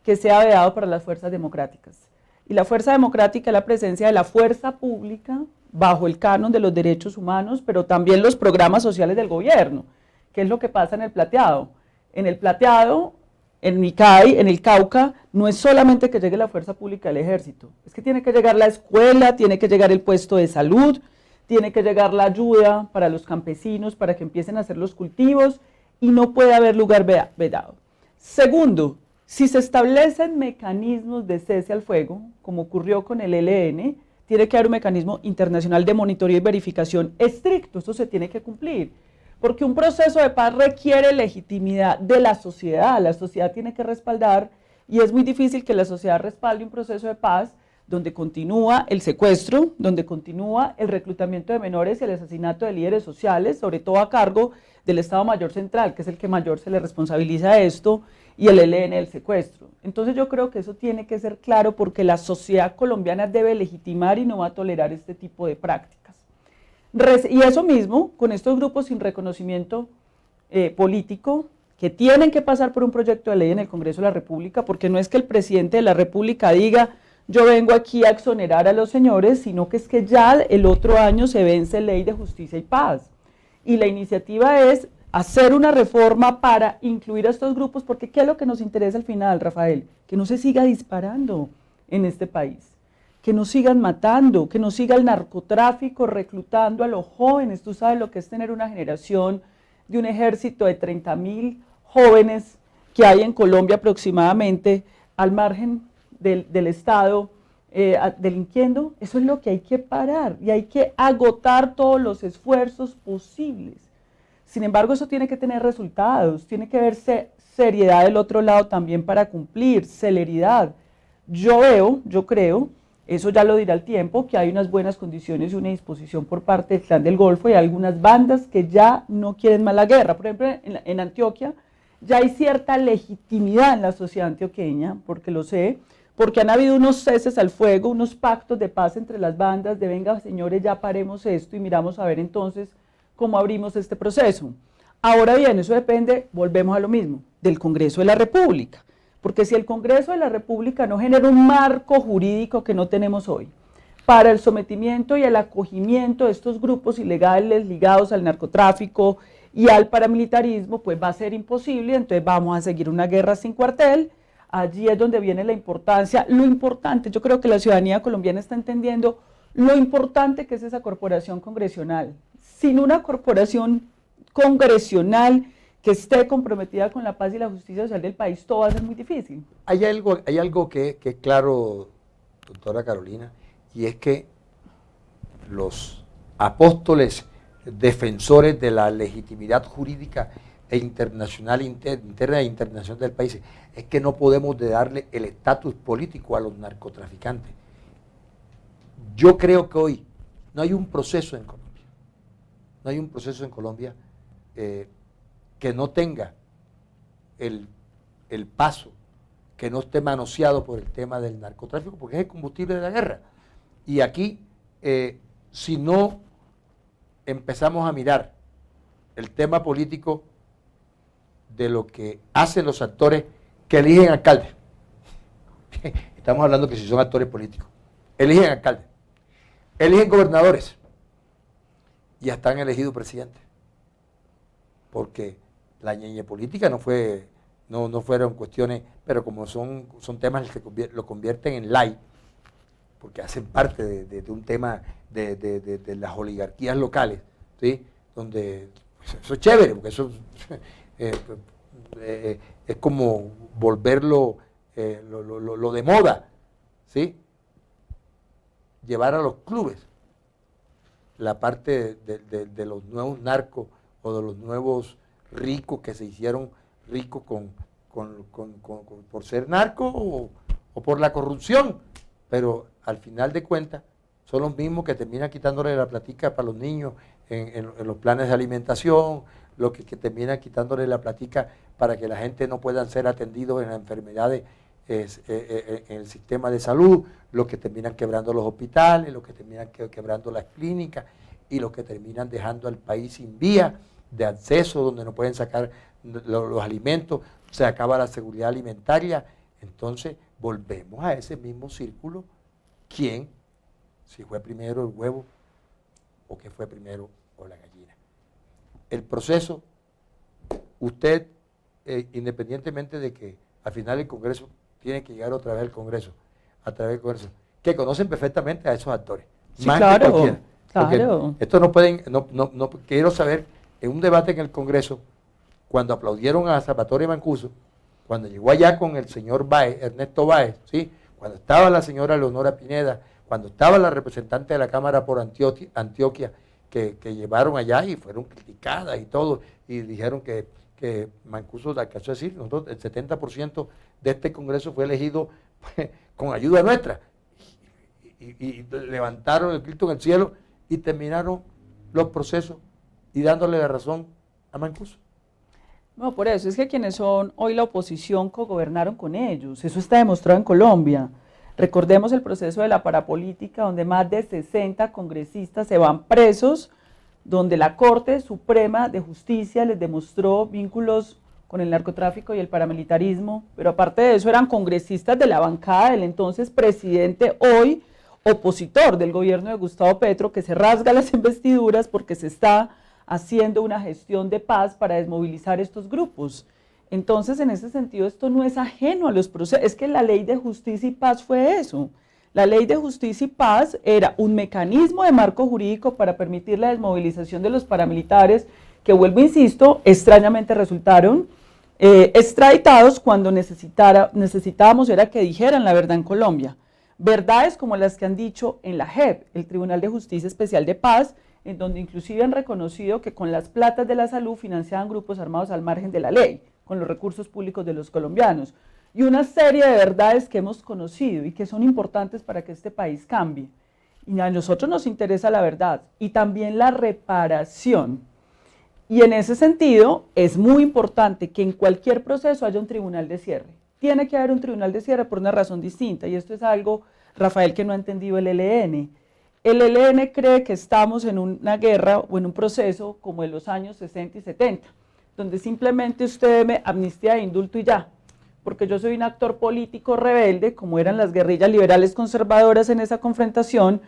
que sea vedado para las fuerzas democráticas. Y la fuerza democrática es la presencia de la fuerza pública bajo el canon de los derechos humanos, pero también los programas sociales del gobierno, que es lo que pasa en el plateado. En el Plateado, en el CAI, en el Cauca, no es solamente que llegue la fuerza pública del ejército, es que tiene que llegar la escuela, tiene que llegar el puesto de salud, tiene que llegar la ayuda para los campesinos, para que empiecen a hacer los cultivos, y no puede haber lugar vedado. Segundo, si se establecen mecanismos de cese al fuego, como ocurrió con el ELN, tiene que haber un mecanismo internacional de monitoreo y verificación estricto, eso se tiene que cumplir, porque un proceso de paz requiere legitimidad de la sociedad tiene que respaldar, y es muy difícil que la sociedad respalde un proceso de paz donde continúa el secuestro, donde continúa el reclutamiento de menores y el asesinato de líderes sociales, sobre todo a cargo del Estado Mayor Central, que es el que mayor se le responsabiliza de esto, y el ELN el secuestro. Entonces yo creo que eso tiene que ser claro, porque la sociedad colombiana debe legitimar y no va a tolerar este tipo de prácticas. Y eso mismo, con estos grupos sin reconocimiento político, que tienen que pasar por un proyecto de ley en el Congreso de la República, porque no es que el presidente de la República diga, yo vengo aquí a exonerar a los señores, sino que es que ya el otro año se vence Ley de Justicia y Paz. Y la iniciativa es hacer una reforma para incluir a estos grupos, porque ¿qué es lo que nos interesa al final, Rafael? Que no se siga disparando en este país, que no sigan matando, que no siga el narcotráfico reclutando a los jóvenes. Tú sabes lo que es tener una generación de un ejército de 30.000 jóvenes que hay en Colombia aproximadamente, al margen del Estado, delinquiendo. Eso es lo que hay que parar, y hay que agotar todos los esfuerzos posibles. Sin embargo, eso tiene que tener resultados, tiene que verse seriedad del otro lado también para cumplir, celeridad. Yo creo, eso ya lo dirá el tiempo, que hay unas buenas condiciones y una disposición por parte del Clan del Golfo, y algunas bandas que ya no quieren más la guerra. Por ejemplo, en Antioquia ya hay cierta legitimidad en la sociedad antioqueña, porque lo sé, porque han habido unos ceses al fuego, unos pactos de paz entre las bandas, de venga señores, ya paremos esto y miramos a ver entonces cómo abrimos este proceso. Ahora bien, eso depende, volvemos a lo mismo, del Congreso de la República, porque si el Congreso de la República no genera un marco jurídico que no tenemos hoy, para el sometimiento y el acogimiento de estos grupos ilegales ligados al narcotráfico y al paramilitarismo, pues va a ser imposible, entonces vamos a seguir una guerra sin cuartel. Allí es donde viene la importancia, lo importante, yo creo que la ciudadanía colombiana está entendiendo lo importante que es esa corporación congresional. Sin una corporación congresional que esté comprometida con la paz y la justicia social del país, todo va a ser muy difícil. Hay algo que es claro, doctora Carolina, y es que los apóstoles defensores de la legitimidad jurídica e internacional, interna e internacional del país, es que no podemos darle el estatus político a los narcotraficantes. Yo creo que hoy no hay un proceso en Colombia, que no tenga el paso, que no esté manoseado por el tema del narcotráfico, porque es el combustible de la guerra. Y aquí, si no empezamos a mirar el tema político de lo que hacen los actores que eligen alcaldes, estamos hablando que si son actores políticos, eligen alcaldes, eligen gobernadores, y ya están elegidos presidentes, porque la ñeñe política no fueron cuestiones, pero como son temas que lo convierten en ley, porque hacen parte de un tema de las oligarquías locales, ¿sí? Donde pues, eso es chévere, porque eso es como volverlo lo de moda, ¿sí? Llevar a los clubes la parte de los nuevos narcos o de los nuevos ricos que se hicieron ricos por ser narcos o por la corrupción, pero al final de cuentas son los mismos que terminan quitándole la platica para los niños en los planes de alimentación, los que terminan quitándole la platica para que la gente no pueda ser atendidos en las enfermedades en el sistema de salud, los que terminan quebrando los hospitales, los que terminan quebrando las clínicas y los que terminan dejando al país sin vía de acceso, donde no pueden sacar los alimentos, se acaba la seguridad alimentaria. Entonces volvemos a ese mismo círculo. ¿Quién? Si fue primero el huevo o que fue primero o la gallina. El proceso, usted independientemente de que al final el Congreso tiene que llegar otra vez al Congreso, a través del Congreso, que conocen perfectamente a esos actores. Sí, más claro, que cualquiera. Porque claro. esto no pueden, no quiero saber, en un debate en el Congreso, cuando aplaudieron a Salvatore Mancuso, cuando llegó allá con el señor Báez, Ernesto Báez, ¿sí? Cuando estaba la señora Leonora Pineda, cuando estaba la representante de la Cámara por Antioquia, que llevaron allá y fueron criticadas y todo, y dijeron que Mancuso alcanzó a decir, nosotros, el 70% de este Congreso fue elegido pues, con ayuda nuestra, y levantaron el grito en el cielo y terminaron los procesos y dándole la razón a Mancuso. No, por eso es que quienes son hoy la oposición cogobernaron con ellos. Eso está demostrado en Colombia. Recordemos el proceso de la parapolítica, donde más de 60 congresistas se van presos, donde la Corte Suprema de Justicia les demostró vínculos con el narcotráfico y el paramilitarismo, pero aparte de eso eran congresistas de la bancada del entonces presidente, hoy opositor del gobierno de Gustavo Petro, que se rasga las vestiduras porque se está haciendo una gestión de paz para desmovilizar estos grupos. Entonces, en ese sentido, esto no es ajeno a los procesos, es que la Ley de Justicia y Paz fue eso. La Ley de Justicia y Paz era un mecanismo de marco jurídico para permitir la desmovilización de los paramilitares, que, vuelvo, insisto, extrañamente resultaron extraditados cuando necesitábamos era que dijeran la verdad en Colombia. Verdades como las que han dicho en la JEP, el Tribunal de Justicia Especial de Paz, en donde inclusive han reconocido que con las platas de la salud financiaban grupos armados al margen de la ley, con los recursos públicos de los colombianos, y una serie de verdades que hemos conocido y que son importantes para que este país cambie. Y a nosotros nos interesa la verdad y también la reparación. Y en ese sentido es muy importante que en cualquier proceso haya un tribunal de cierre. Tiene que haber un tribunal de cierre por una razón distinta, y esto es algo, Rafael, que no ha entendido el ELN. El ELN cree que estamos en una guerra o en un proceso como en los años 60 y 70, donde simplemente usted deme amnistía e indulto y ya, porque yo soy un actor político rebelde, como eran las guerrillas liberales conservadoras en esa confrontación,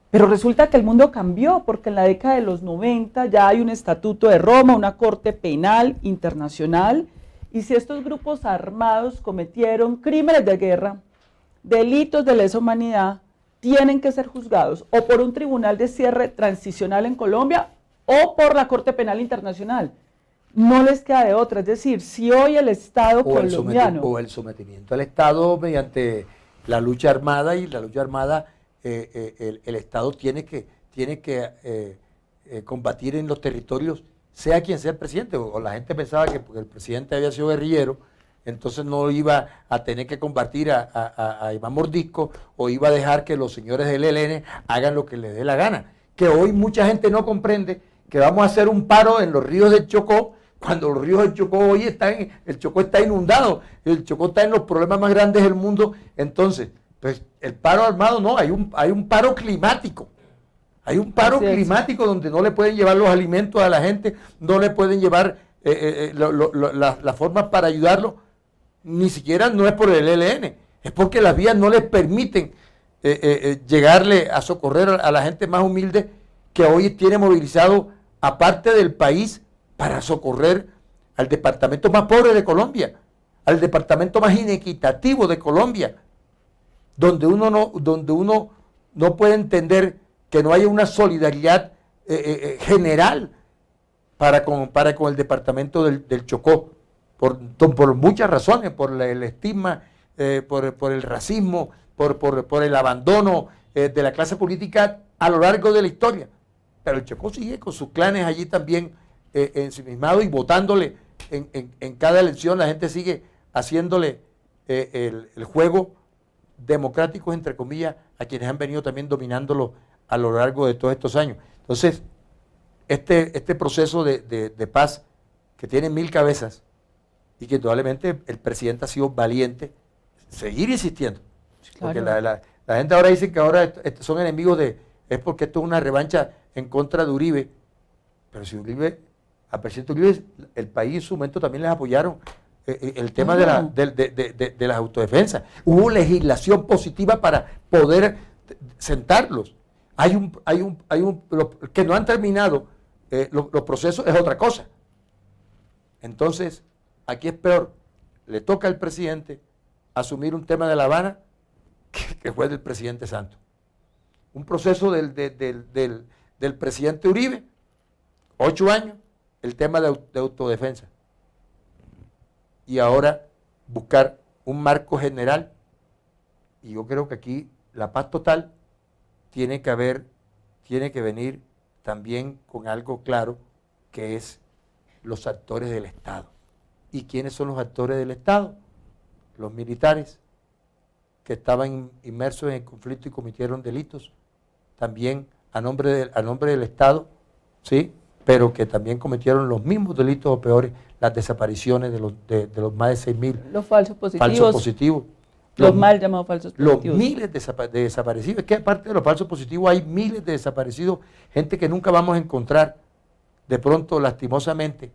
pero resulta que el mundo cambió, porque en la década de los 90 ya hay un estatuto de Roma, una corte penal internacional, y si estos grupos armados cometieron crímenes de guerra, delitos de lesa humanidad, tienen que ser juzgados o por un tribunal de cierre transicional en Colombia o por la Corte Penal Internacional. No les queda de otra, es decir, si hoy el Estado colombiano... O el sometimiento al Estado mediante la lucha armada, y la lucha armada, el Estado tiene que combatir en los territorios, sea quien sea el presidente, o la gente pensaba que porque el presidente había sido guerrillero, entonces no iba a tener que combatir a Iván Mordisco, o iba a dejar que los señores del ELN hagan lo que les dé la gana. Que hoy mucha gente no comprende que vamos a hacer un paro en los ríos del Chocó, cuando los ríos del Chocó hoy el Chocó está inundado, el Chocó está en los problemas más grandes del mundo. Entonces, pues el paro armado no, hay un paro climático. Hay un paro climático donde no le pueden llevar los alimentos a la gente, no le pueden llevar las formas para ayudarlo. Ni siquiera no es por el ELN, es porque las vías no les permiten llegarle a socorrer a la gente más humilde que hoy tiene movilizado a parte del país para socorrer al departamento más pobre de Colombia, al departamento más inequitativo de Colombia, donde uno no puede entender que no haya una solidaridad general para con el departamento del Chocó, por muchas razones, por el estigma, por el racismo, por el abandono de la clase política a lo largo de la historia. Pero el Chocó sigue con sus clanes allí también ensimismados, y votándole en cada elección. La gente sigue haciéndole el juego democrático, entre comillas, a quienes han venido también dominándolo a lo largo de todos estos años. Entonces, este proceso de paz, que tiene 1000 cabezas, y que probablemente el presidente ha sido valiente, seguir insistiendo. Claro. Porque la gente ahora dice que ahora son enemigos es porque esto es una revancha en contra de Uribe. Pero si al presidente Uribe, el país en su momento también les apoyaron el tema de las autodefensas. Hubo legislación positiva para poder sentarlos. Que no han terminado los procesos, es otra cosa. Entonces, aquí es peor, le toca al presidente asumir un tema de La Habana que fue del presidente Santos. Un proceso del presidente Uribe, 8 años, el tema de autodefensa. Y ahora buscar un marco general. Y yo creo que aquí la paz total tiene que venir también con algo claro, que es los actores del Estado. ¿Y quiénes son los actores del Estado? Los militares que estaban inmersos en el conflicto y cometieron delitos, también a nombre del Estado, ¿sí? Pero que también cometieron los mismos delitos o peores, las desapariciones de los más de 6.000 los falsos positivos. Los mal llamados falsos positivos. Los miles de desaparecidos. Es que aparte de los falsos positivos hay miles de desaparecidos, gente que nunca vamos a encontrar, de pronto, lastimosamente,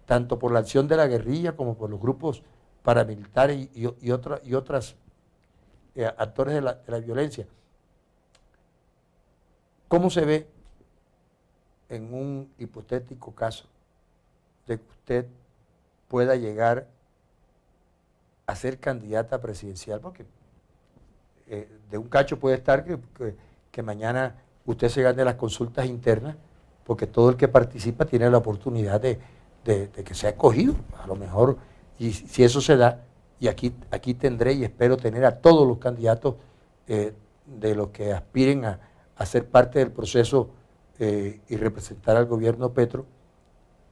tanto por la acción de la guerrilla como por los grupos paramilitares y otros actores de la violencia. ¿Cómo se ve en un hipotético caso de que usted pueda llegar a ser candidata presidencial? Porque de un cacho puede estar que mañana usted se gane las consultas internas, porque todo el que participa tiene la oportunidad de que sea escogido, a lo mejor, y si eso se da, y aquí tendré y espero tener a todos los candidatos de los que aspiren a ser parte del proceso y representar al gobierno Petro,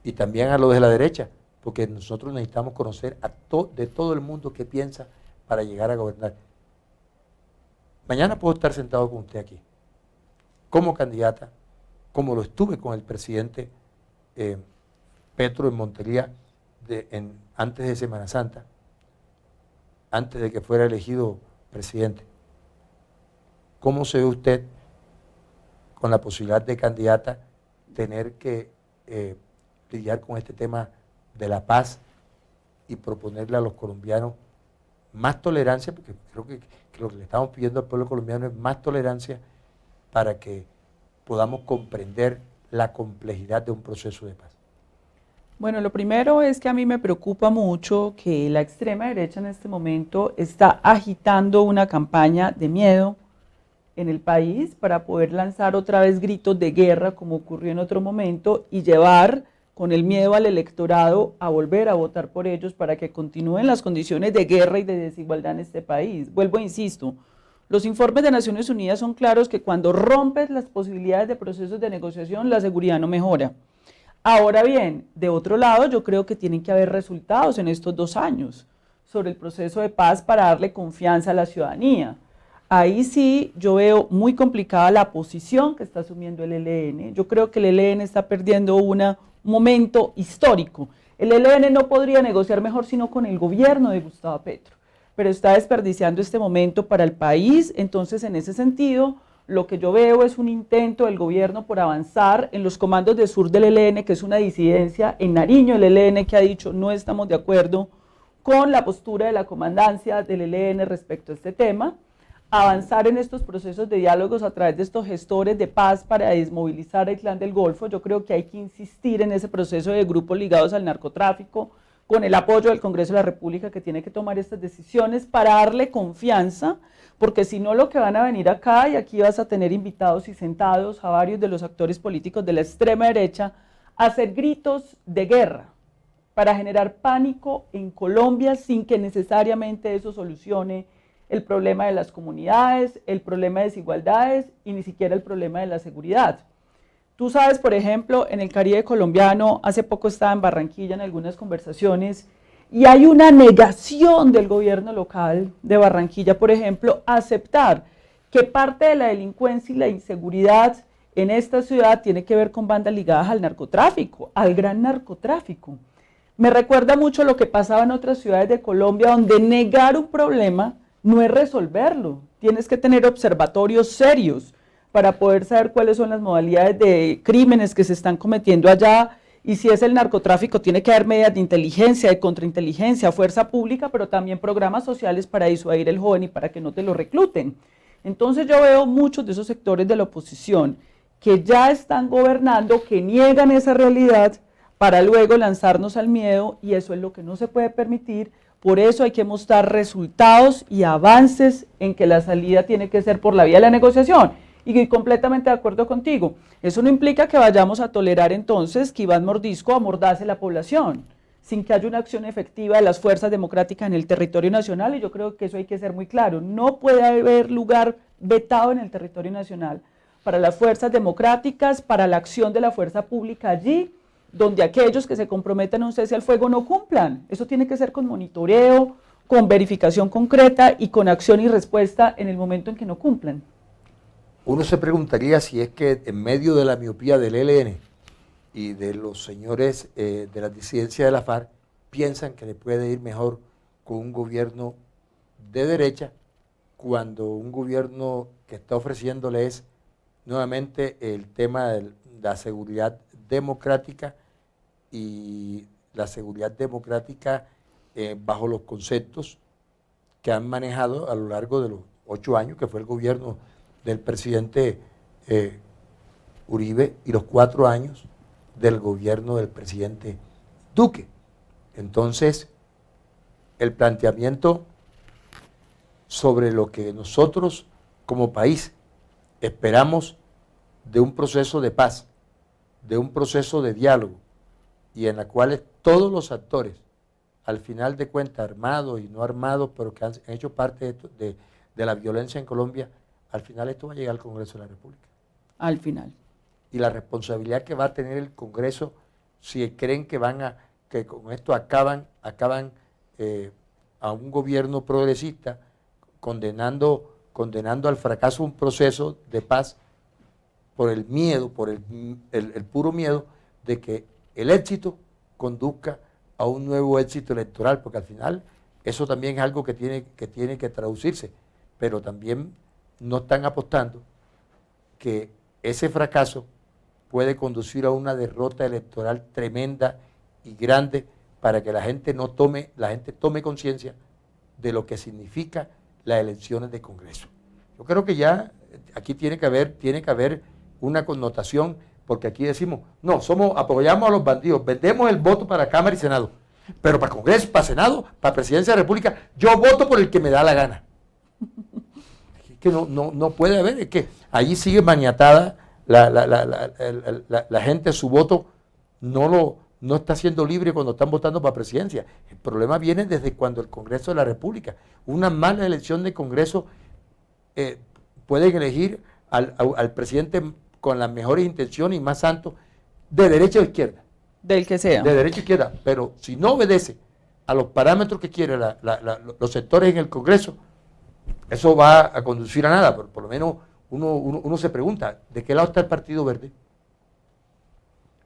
y también a los de la derecha, porque nosotros necesitamos conocer de todo el mundo qué piensa para llegar a gobernar. Mañana puedo estar sentado con usted aquí, como candidata, como lo estuve con el presidente Petro en Montería antes de Semana Santa, antes de que fuera elegido presidente. ¿Cómo se ve usted con la posibilidad de candidata tener que lidiar con este tema de la paz y proponerle a los colombianos más tolerancia? Porque creo que lo que le estamos pidiendo al pueblo colombiano es más tolerancia para que podamos comprender la complejidad de un proceso de paz. Bueno, lo primero es que a mí me preocupa mucho que la extrema derecha en este momento está agitando una campaña de miedo en el país para poder lanzar otra vez gritos de guerra como ocurrió en otro momento y llevar con el miedo al electorado a volver a votar por ellos para que continúen las condiciones de guerra y de desigualdad en este país. Vuelvo e insisto, los informes de Naciones Unidas son claros que cuando rompes las posibilidades de procesos de negociación, la seguridad no mejora. Ahora bien, de otro lado, yo creo que tienen que haber resultados en estos 2 años sobre el proceso de paz para darle confianza a la ciudadanía. Ahí sí yo veo muy complicada la posición que está asumiendo el ELN. Yo creo que el ELN está perdiendo un momento histórico. El ELN no podría negociar mejor sino con el gobierno de Gustavo Petro, pero está desperdiciando este momento para el país. Entonces, en ese sentido, lo que yo veo es un intento del gobierno por avanzar en los comandos de sur del ELN, que es una disidencia. En Nariño, el ELN que ha dicho no estamos de acuerdo con la postura de la comandancia del ELN respecto a este tema, avanzar en estos procesos de diálogos a través de estos gestores de paz para desmovilizar el Clan del Golfo. Yo creo que hay que insistir en ese proceso de grupos ligados al narcotráfico, con el apoyo del Congreso de la República, que tiene que tomar estas decisiones para darle confianza, porque si no, lo que van a venir acá, y aquí vas a tener invitados y sentados a varios de los actores políticos de la extrema derecha, a hacer gritos de guerra para generar pánico en Colombia sin que necesariamente eso solucione el problema de las comunidades, el problema de desigualdades y ni siquiera el problema de la seguridad. Tú sabes, por ejemplo, en el Caribe colombiano, hace poco estaba en Barranquilla en algunas conversaciones, y hay una negación del gobierno local de Barranquilla, por ejemplo, a aceptar que parte de la delincuencia y la inseguridad en esta ciudad tiene que ver con bandas ligadas al narcotráfico, al gran narcotráfico. Me recuerda mucho lo que pasaba en otras ciudades de Colombia, donde negar un problema no es resolverlo. Tienes que tener observatorios serios para poder saber cuáles son las modalidades de crímenes que se están cometiendo allá, y si es el narcotráfico tiene que haber medidas de inteligencia, de contrainteligencia, fuerza pública, pero también programas sociales para disuadir al joven y para que no te lo recluten. Entonces yo veo muchos de esos sectores de la oposición que ya están gobernando, que niegan esa realidad para luego lanzarnos al miedo, y eso es lo que no se puede permitir. Por eso hay que mostrar resultados y avances en que la salida tiene que ser por la vía de la negociación. Y completamente de acuerdo contigo. Eso no implica que vayamos a tolerar entonces que Iván Mordisco amordace la población, sin que haya una acción efectiva de las fuerzas democráticas en el territorio nacional, y yo creo que eso hay que ser muy claro. No puede haber lugar vetado en el territorio nacional para las fuerzas democráticas, para la acción de la fuerza pública allí, donde aquellos que se comprometan a un cese al fuego no cumplan. Eso tiene que ser con monitoreo, con verificación concreta y con acción y respuesta en el momento en que no cumplan. Uno se preguntaría si es que en medio de la miopía del ELN y de los señores de la disidencia de la FARC piensan que le puede ir mejor con un gobierno de derecha cuando un gobierno que está ofreciéndoles nuevamente el tema de la seguridad democrática y la seguridad democrática bajo los conceptos que han manejado a lo largo de los 8 años que fue el gobierno del presidente Uribe y los 4 años del gobierno del presidente Duque. Entonces, el planteamiento sobre lo que nosotros como país esperamos de un proceso de paz, de un proceso de diálogo, y en la cual todos los actores, al final de cuentas, armados y no armados, pero que han hecho parte de la violencia en Colombia, al final esto va a llegar al Congreso de la República. Al final. Y la responsabilidad que va a tener el Congreso, si creen que que con esto acaban a un gobierno progresista, condenando al fracaso un proceso de paz por el miedo, por el puro miedo de que el éxito conduzca a un nuevo éxito electoral, porque al final eso también es algo que tiene que traducirse, pero también no están apostando que ese fracaso puede conducir a una derrota electoral tremenda y grande para que la gente tome conciencia de lo que significa las elecciones de Congreso. Yo creo que ya aquí tiene que haber una connotación, porque aquí decimos, no, apoyamos a los bandidos, vendemos el voto para Cámara y Senado, pero para Congreso, para Senado, para Presidencia de la República, yo voto por el que me da la gana. Es que no puede haber, es que allí sigue maniatada la gente, su voto no está siendo libre cuando están votando para presidencia. El problema viene desde cuando el Congreso de la República, una mala elección de Congreso, pueden elegir al presidente con las mejores intenciones y más santo, de derecha o izquierda. Del que sea. De derecha o izquierda, pero si no obedece a los parámetros que quieren los sectores en el Congreso, eso va a conducir a nada. Por lo menos uno se pregunta, ¿de qué lado está el Partido Verde?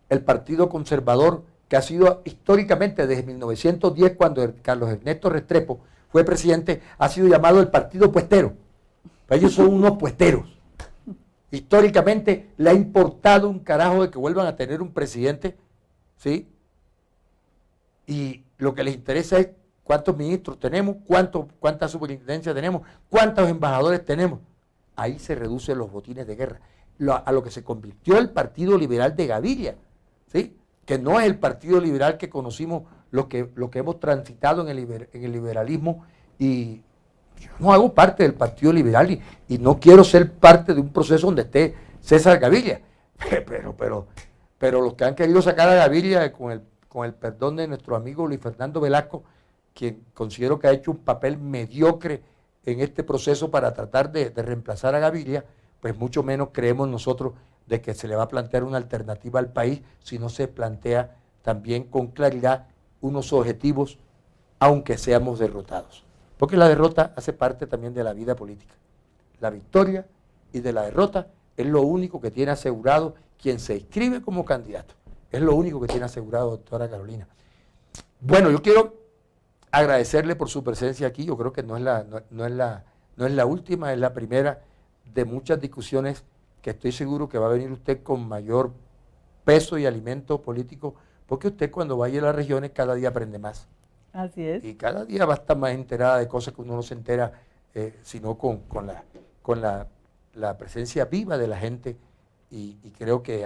El Partido Conservador, que ha sido históricamente desde 1910, cuando Carlos Ernesto Restrepo fue presidente, ha sido llamado el Partido Puestero. Ellos son unos puesteros. Históricamente le ha importado un carajo de que vuelvan a tener un presidente, ¿sí? Y lo que les interesa es cuántos ministros tenemos, cuántas superintendencias tenemos, cuántos embajadores tenemos. Ahí se reducen los botines de guerra. A lo que se convirtió el Partido Liberal de Gaviria, ¿sí? Que no es el Partido Liberal que conocimos, lo que hemos transitado en el liberalismo, y yo no hago parte del Partido Liberal y no quiero ser parte de un proceso donde esté César Gaviria, pero los que han querido sacar a Gaviria con el perdón de nuestro amigo Luis Fernando Velasco, quien considero que ha hecho un papel mediocre en este proceso para tratar de reemplazar a Gaviria, pues mucho menos creemos nosotros de que se le va a plantear una alternativa al país si no se plantea también con claridad unos objetivos, aunque seamos derrotados. Porque la derrota hace parte también de la vida política. La victoria y de la derrota es lo único que tiene asegurado quien se inscribe como candidato. Es lo único que tiene asegurado, doctora Carolina. Bueno, yo quiero agradecerle por su presencia aquí. Yo creo que no es la última, es la primera de muchas discusiones que estoy seguro que va a venir usted con mayor peso y alimento político, porque usted cuando vaya a las regiones cada día aprende más. Así es. Y cada día va a estar más enterada de cosas que uno no se entera, sino con la presencia viva de la gente, y creo que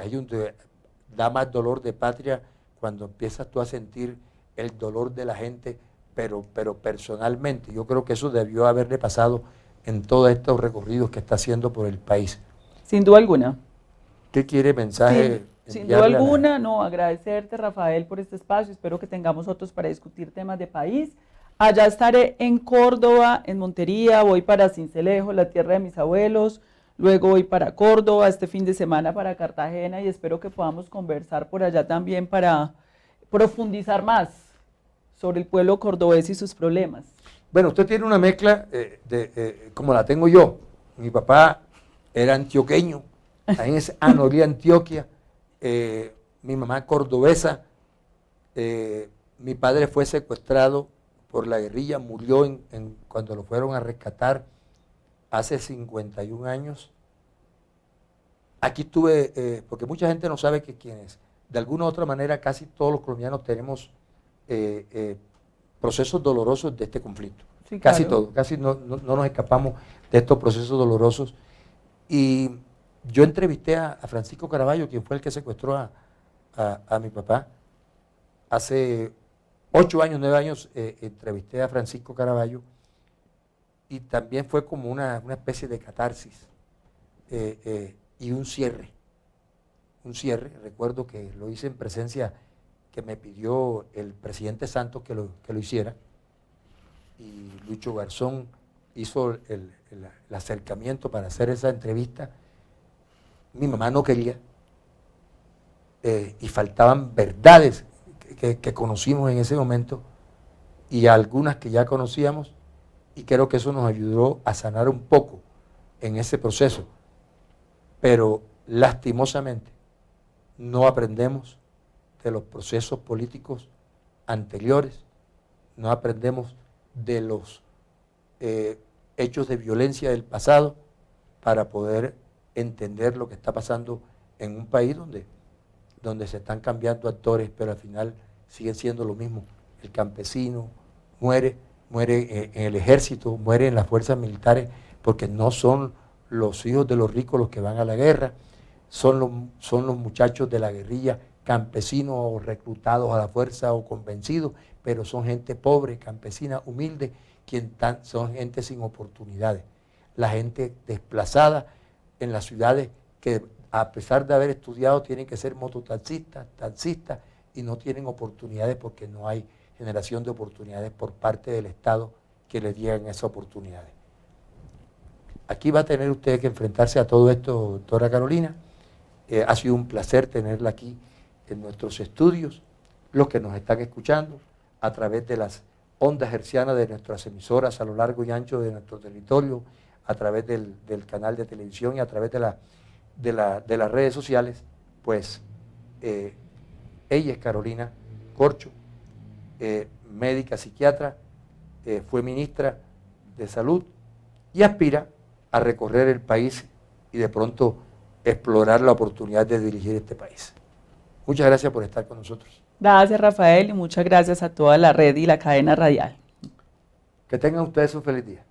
da más dolor de patria cuando empiezas tú a sentir el dolor de la gente, pero personalmente. Yo creo que eso debió haberle pasado en todos estos recorridos que está haciendo por el país. Sin duda alguna. ¿Qué quiere mensaje? Sin duda alguna, no, agradecerte, Rafael, por este espacio. Espero que tengamos otros para discutir temas de país. Allá estaré en Córdoba, en Montería, voy para Sincelejo, la tierra de mis abuelos, luego voy para Córdoba, este fin de semana para Cartagena, y espero que podamos conversar por allá también para profundizar más sobre el pueblo cordobés y sus problemas. Bueno, usted tiene una mezcla como la tengo yo. Mi papá era antioqueño, ahí en Anorí, Antioquia. Mi mamá cordobesa. Mi padre fue secuestrado por la guerrilla, murió cuando lo fueron a rescatar hace 51 años. Aquí estuve, porque mucha gente no sabe quién es. De alguna u otra manera, casi todos los colombianos tenemos procesos dolorosos de este conflicto. Sí, casi claro. Todos, casi no nos escapamos de estos procesos dolorosos. Y yo entrevisté a Francisco Caraballo, quien fue el que secuestró a mi papá. Hace 8 años, 9 años, entrevisté a Francisco Caraballo, y también fue como una especie de catarsis y un cierre. Recuerdo que lo hice en presencia que me pidió el presidente Santos que lo hiciera, y Lucho Garzón hizo el acercamiento para hacer esa entrevista. Mi mamá no quería, y faltaban verdades que conocimos en ese momento, y algunas que ya conocíamos, y creo que eso nos ayudó a sanar un poco en ese proceso. Pero lastimosamente no aprendemos de los procesos políticos anteriores, no aprendemos de los hechos de violencia del pasado para poder entender lo que está pasando en un país donde se están cambiando actores, pero al final siguen siendo lo mismo. El campesino muere en el ejército, muere en las fuerzas militares, porque no son los hijos de los ricos los que van a la guerra, son los muchachos de la guerrilla, campesinos o reclutados a la fuerza o convencidos, pero son gente pobre, campesina, humilde, son gente sin oportunidades. La gente desplazada en las ciudades que, a pesar de haber estudiado, tienen que ser mototaxistas, taxistas, y no tienen oportunidades porque no hay generación de oportunidades por parte del Estado que les dieran esas oportunidades. Aquí va a tener usted que enfrentarse a todo esto, doctora Carolina. Ha sido un placer tenerla aquí en nuestros estudios, los que nos están escuchando a través de las ondas hercianas de nuestras emisoras a lo largo y ancho de nuestro territorio, a través del canal de televisión y a través de las redes sociales. Pues ella es Carolina Corcho, médica psiquiatra, fue ministra de Salud y aspira a recorrer el país y de pronto explorar la oportunidad de dirigir este país. Muchas gracias por estar con nosotros. Gracias, Rafael, y muchas gracias a toda la red y la cadena radial. Que tengan ustedes un feliz día.